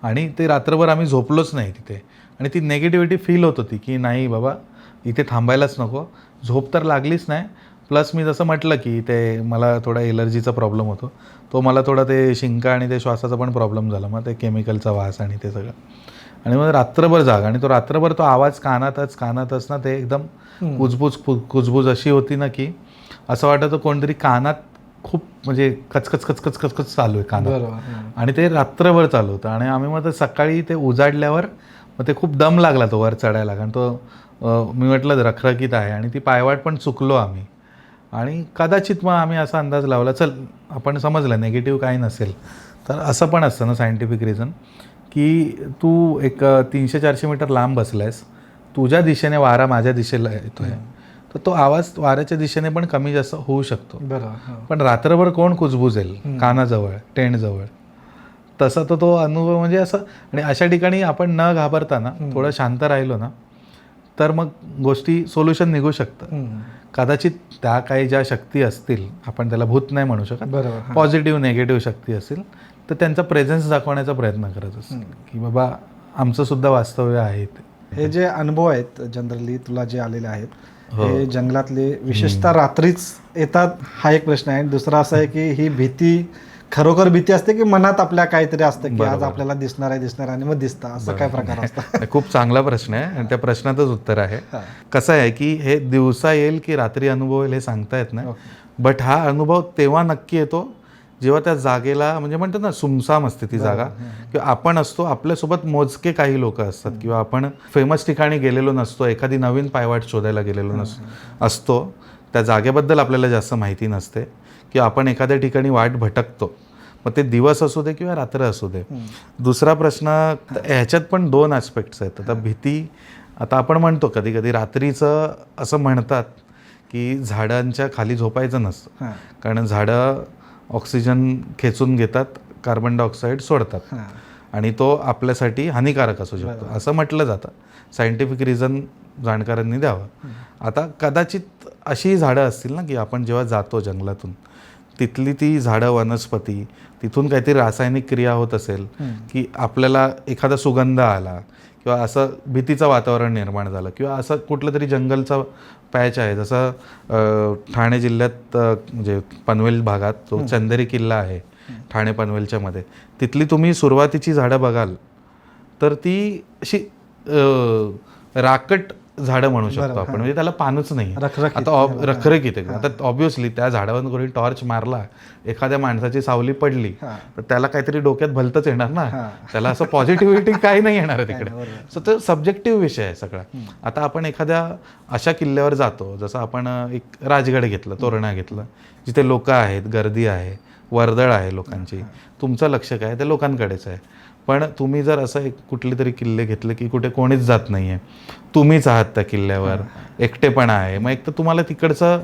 S1: आणि ते रात्रभर आम्ही झोपलोच नाही तिथे. आणि ती नेगेटिव्हिटी फील होत होती की नाही बाबा इथे थांबायलाच नको. झोप तर लागलीच नाही. प्लस मी जसं म्हटलं की ते मला थोडा एलर्जीचा प्रॉब्लेम होतो, तो मला थोडा ते शिंका आणि ते श्वासाचा पण प्रॉब्लेम झाला, मग ते केमिकलचा वास आणि ते सगळं. आणि मग रात्रभर जाग, आणि तो रात्रभर तो आवाज कानातच ना, ते एकदम कुजबूज अशी होती ना की असं वाटतं कोणतरी कानात खूप म्हणजे कचकच चालू आहे कानात. आणि ते रात्रभर चालू होतं. आणि आम्ही मग सकाळी ते उजाडल्यावर मग ते खूप दम लागला तो वर चढायला, कारण तो मी म्हटलं रखरखीत आहे. आणि ती पायवाट पण चुकलो आम्ही. आणि कदाचित मग आम्ही असा अंदाज लावला, चल आपण समजलं निगेटिव्ह काही नसेल. तर असं पण असतं ना सायंटिफिक रिझन, की तू एक 300-400 मीटर लांब बसलायस, तुझ्या दिशेने वारा माझ्या दिशेला येतोय, तर तो आवाज वाऱ्याच्या दिशेने पण कमी जास्त होऊ शकतो.
S2: बरोबर.
S1: पण रात्रभर कोण कुजबुजेल कानाजवळ टेंटजवळ, तसा तो अनुभव म्हणजे असं. आणि अशा ठिकाणी आपण न घाबरताना थोडं शांत राहिलो ना, तर मग गोष्टी सोल्युशन निघू शकतं. कदाचित त्या काही ज्या शक्ती असतील, आपण त्याला भूत नाही म्हणू शकत,
S2: बरोबर.
S1: पॉझिटिव्ह निगेटिव्ह शक्ती असतील, तर त्यांचा प्रेझेन्स दाखवण्याचा प्रयत्न करत असतील की बाबा आमचं सुद्धा वास्तव्य आहे ते.
S2: हे जे अनुभव आहेत जनरली तुला जे आलेले आहेत, हे जंगलातले विशेषतः रात्रीच येतात, हा एक प्रश्न आहे. दुसरा असा आहे की ही भीती खरोखर भीती असते की मनात आपल्या काहीतरी असतं की आज आपल्याला दिसणार आहे आणि मग दिसतं, असं काय प्रकार असतं?
S1: खूप चांगला प्रश्न आहे आणि त्या प्रश्नातच उत्तर आहे. कसं आहे की हे दिवसा येईल की रात्री अनुभव येईल हे सांगता येत नाही, बट हा अनुभव तेव्हा नक्की येतो जेव्हा त्या जागेला, म्हणजे म्हणतात ना सुमसाम असते ती जागा, किंवा आपण असतो, आपल्यासोबत मोजके काही लोक असतात, किंवा आपण फेमस ठिकाणी गेलेलो नसतो, एखादी नवीन पायवाट शोधायला गेलेलो असतो, त्या जागेबद्दल आपल्याला जास्त माहिती नसते, किंवा आपण एखाद्या ठिकाणी वाट भटकतो, मग ते दिवस असू दे किंवा रात्र असू दे. दुसरा प्रश्न, ह्याच्यात पण 2 ॲस्पेक्ट्स आहेत. आता भीती, आता आपण म्हणतो कधी कधी रात्रीचं असं म्हणतात की झाडांच्या खाली झोपायचं नसतं, कारण झाडं ऑक्सिजन खेचून घेतात, कार्बन डायऑक्साईड सोडतात, आणि तो आपल्यासाठी हानिकारक असू शकतो असं म्हटलं जातं. सायंटिफिक रिझन जाणकारांनी द्यावं. आता कदाचित अशी झाडं असतील ना की आपण जेव्हा जातो जंगलातून, तिथली ती झाडं वनस्पती, तिथून काहीतरी रासायनिक क्रिया होत असेल की आपल्याला एखादा सुगंध आला, किंवा असं भीतीचं वातावरण निर्माण झालं, किंवा असं कुठलं तरी जंगलचा पॅच आहे, जसं ठाणे जिल्ह्यात म्हणजे पनवेल भागात जो चंदेरी किल्ला आहे ठाणे पनवेलच्या मध्ये, तिथली तुम्ही सुरुवातीची झाडं बघाल तर ती अशी राकट झाडं म्हणू शकतो आपण, म्हणजे त्याला पानच नाही. आता रखरखीत आहे. आता ऑब्व्हियसली त्या झाडावर कोणी टॉर्च मारला, एखाद्या माणसाची सावली पडली, तर त्याला काहीतरी डोक्यात भलतंच येणार ना, त्याला असं पॉझिटिव्हिटी काही नाही येणार आहे तिकडे. सो तो सब्जेक्टिव्ह विषय आहे सगळा. आता आपण एखाद्या अशा किल्ल्यावर जातो, जसं आपण एक राजगड घेतलं, तोरणा घेतलं, जिथे लोक आहेत, गर्दी आहे, वर्दळ आहे लोकांची, तुमचं लक्ष काय ते लोकांकडेच आहे. पण तुम्ही जर असं एक कुठले तरी किल्ले घेतले की कुठे कोणीच जात नाही आहे, तुम्हीच आहात त्या किल्ल्यावर, एकटेपणा आहे, मग एक तर तुम्हाला तिकडचं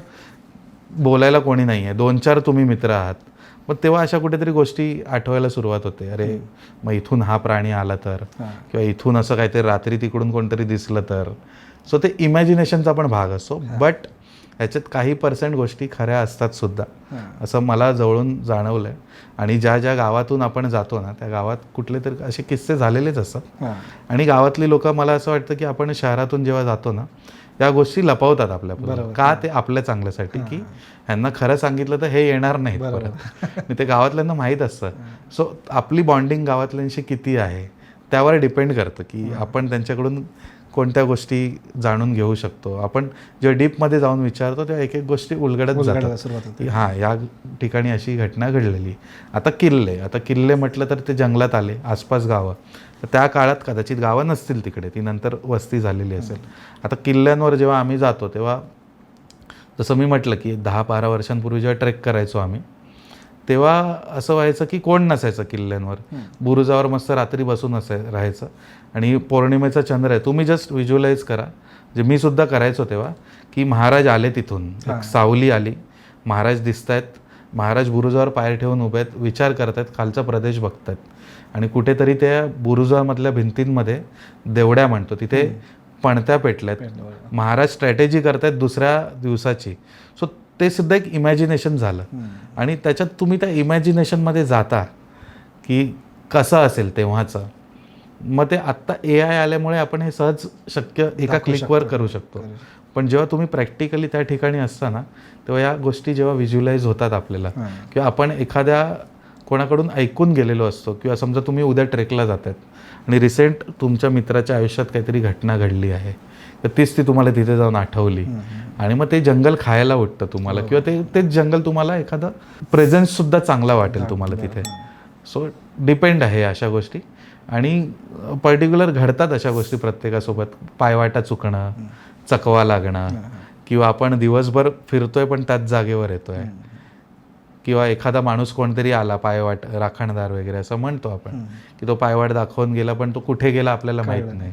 S1: बोलायला कोणी नाही आहे, 2-4 तुम्ही मित्र आहात, मग तेव्हा अशा कुठेतरी गोष्टी आठवायला सुरुवात होते. अरे मग इथून हा प्राणी आला तर, किंवा इथून असं काहीतरी रात्री तिकडून कोणतरी दिसलं तर. सो ते इमॅजिनेशनचा पण भाग असतो, बट ह्याच्यात काही % गोष्टी खऱ्या असतात सुद्धा, असं मला जवळून जाणवलं आहे. आणि ज्या ज्या गावातून आपण जातो ना, त्या गावात कुठले तरी असे किस्से झालेलेच असतात, आणि गावातली लोक, मला असं वाटतं की आपण शहरातून जेव्हा जातो ना, या गोष्टी लपवतात आपल्याबरोबर, का ते आपल्या चांगल्यासाठी, की ह्यांना खरं सांगितलं तर हे येणार नाहीत परत, ते गावातल्यांना माहीत असतं. सो आपली बॉन्डिंग गावातल्यांशी किती आहे त्यावर डिपेंड करतं की आपण त्यांच्याकडून कोणत्या गोष्टी जाणून घेऊ शकतो. आपण जेव्हा डीपमध्ये जाऊन विचारतो तेव्हा एक एक गोष्टी उलगडत जातात की हां, या ठिकाणी अशी घटना घडलेली. आता किल्ले म्हटलं तर ते जंगलात आले, आसपास गावं, तर त्या काळात कदाचित गावं नसतील तिकडे, ती नंतर वस्ती झालेली असेल. आता किल्ल्यांवर जेव्हा आम्ही जातो तेव्हा, जसं मी म्हटलं की 10-12 वर्षांपूर्वी जेव्हा ट्रेक करायचो आम्ही, तेव्हा असं व्हायचं की कोण नसायचं किल्ल्यांवर, बुरुजावर मस्त रात्री बसून राहायचं, आणि पौर्णिमेचा चंद्र आहे, तुम्ही जस्ट व्हिज्युअलाइज करा, जे मी सुद्धा करायचो तेव्हा, की महाराज आले तिथून, एक सावली आली, महाराज दिसत आहेत, महाराज बुरुजावर पाय ठेवून उभे आहेत, विचार करत आहेत, खालचा प्रदेश बघत आहेत, आणि कुठेतरी त्या बुरुजामधल्या भिंतींमध्ये देवड्या म्हणतो तिथे पणत्या पेटल्यात, महाराज स्ट्रॅटेजी करतायत दुसऱ्या दिवसाची. सो ते सुद्धा एक इमॅजिनेशन झालं, आणि त्याच्यात तुम्ही त्या इमॅजिनेशनमध्ये जाता की कसं असेल तेव्हाचं. मग ते आत्ता AI आल्यामुळे आपण हे सहज शक्य एका क्लिकवर करू शकतो, पण जेव्हा तुम्ही प्रॅक्टिकली त्या ठिकाणी असताना तेव्हा या गोष्टी जेव्हा व्हिज्युअलाइज होतात आपल्याला, किंवा आपण एखाद्या कोणाकडून ऐकून गेलेलो असतो, किंवा समजा तुम्ही उद्या ट्रेकला जात आहेत आणि रिसेंट तुमच्या मित्राच्या आयुष्यात काहीतरी घटना घडली आहे, तर तीच ती तुम्हाला तिथे जाऊन आठवली, आणि मग ते जंगल खायला उठतं तुम्हाला, किंवा तेच जंगल तुम्हाला एखादा प्रेझेन्ससुद्धा चांगला वाटेल तुम्हाला तिथे. सो डिपेंड आहे अशा गोष्टी, आणि पर्टिक्युलर घडतात अशा गोष्टी प्रत्येकासोबत, पायवाटा चुकणं, चकवा लागणं, किंवा आपण दिवसभर फिरतोय पण त्याच जागेवर येतोय, किंवा एखादा माणूस कोणतरी आला पायवाट राखणदार वगैरे असं म्हणतो आपण की तो पायवाट दाखवून गेला पण तो कुठे गेला आपल्याला माहीत नाही.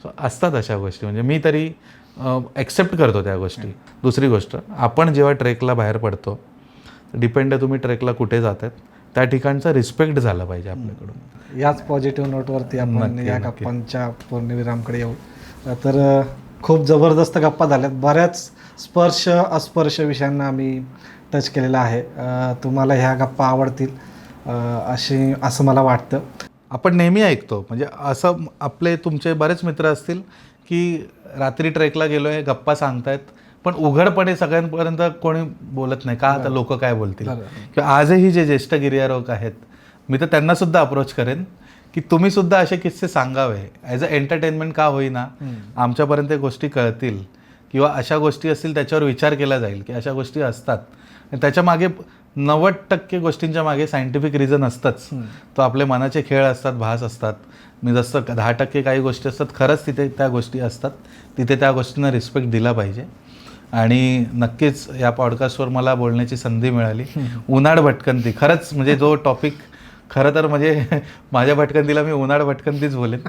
S1: सो असतात अशा गोष्टी, म्हणजे मी तरी ॲक्सेप्ट करतो त्या गोष्टी. दुसरी गोष्ट, आपण जेव्हा ट्रेकला बाहेर पडतो, डिपेंड आहे तुम्ही ट्रेकला कुठे जातात, त्या ठिकाणचा रिस्पेक्ट झाला पाहिजे आपल्याकडून.
S2: याच पॉझिटिव्ह नोटवरती आपण या गप्पांच्या पूर्णविरामकडे येऊ. तर खूप जबरदस्त गप्पा झाल्यात, बऱ्याच स्पर्श अस्पर्श विषयांना आम्ही टच केलेला आहे. तुम्हाला ह्या गप्पा आवडतील असं मला वाटतं.
S1: आपण नेहमी ऐकतो, म्हणजे असं आपले तुमचे बरेच मित्र असतील की रात्री ट्रेकला गेलो आहे, गप्पा सांगतायत, पण उघडपणे सगळ्यांपर्यंत कोणी बोलत नाही का, आता लोक काय बोलतील. किंवा आजही जे ज्येष्ठ गिर्यारोहक आहेत, मी तर त्यांना सुद्धा अप्रोच करेन की तुम्ही सुद्धा असे किस्से सांगावे, ॲज अ एंटरटेनमेंट का होईना, आमच्यापर्यंत गोष्टी कळतील किंवा अशा गोष्टी असतील त्याच्यावर विचार केला जाईल की अशा गोष्टी असतात. त्याच्या मागे 90% गोष्टींच्या मागे सायंटिफिक रिझन असतंच. तो आपले मनाचे खेळ असतात, भास असतात. मी जसं 10% काही गोष्टी असतात खरंच तिथे त्या गोष्टी असतात, तिथे त्या गोष्टींना रिस्पेक्ट दिला पाहिजे. आणि नक्कीच या पॉडकास्टवर मला बोलण्याची संधी मिळाली. उन्हाळ भटकंती खरंच म्हणजे जो टॉपिक, खरं तर म्हणजे माझ्या भटकंतीला मी उन्हाळ भटकंतीच बोलेन.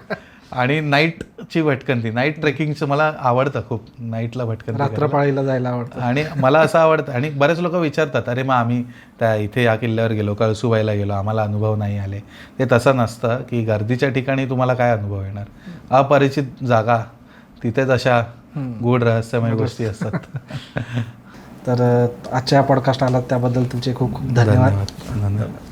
S1: आणि नाईटची भटकंती, नाईट ट्रेकिंगचं मला आवडतं खूप, नाईटला भटकंती
S2: रात्रपाळीला जायला आवडतं.
S1: आणि मला असं आवडतं. आणि बरेच लोक विचारतात, अरे मग आम्ही त्या इथे या किल्ल्यावर गेलो, कळसुबाईला गेलो, आम्हाला अनुभव नाही आले. ते तसं नसतं की गर्दीच्या ठिकाणी तुम्हाला काय अनुभव येणार, अपरिचित जागा, तिथेच अशा गूढ रहस्यमय गोष्टी असतात.
S2: तर आजच्या पॉडकास्ट आला त्याबद्दल तुमचे खूप खूप धन्यवाद.
S1: धन्यवाद.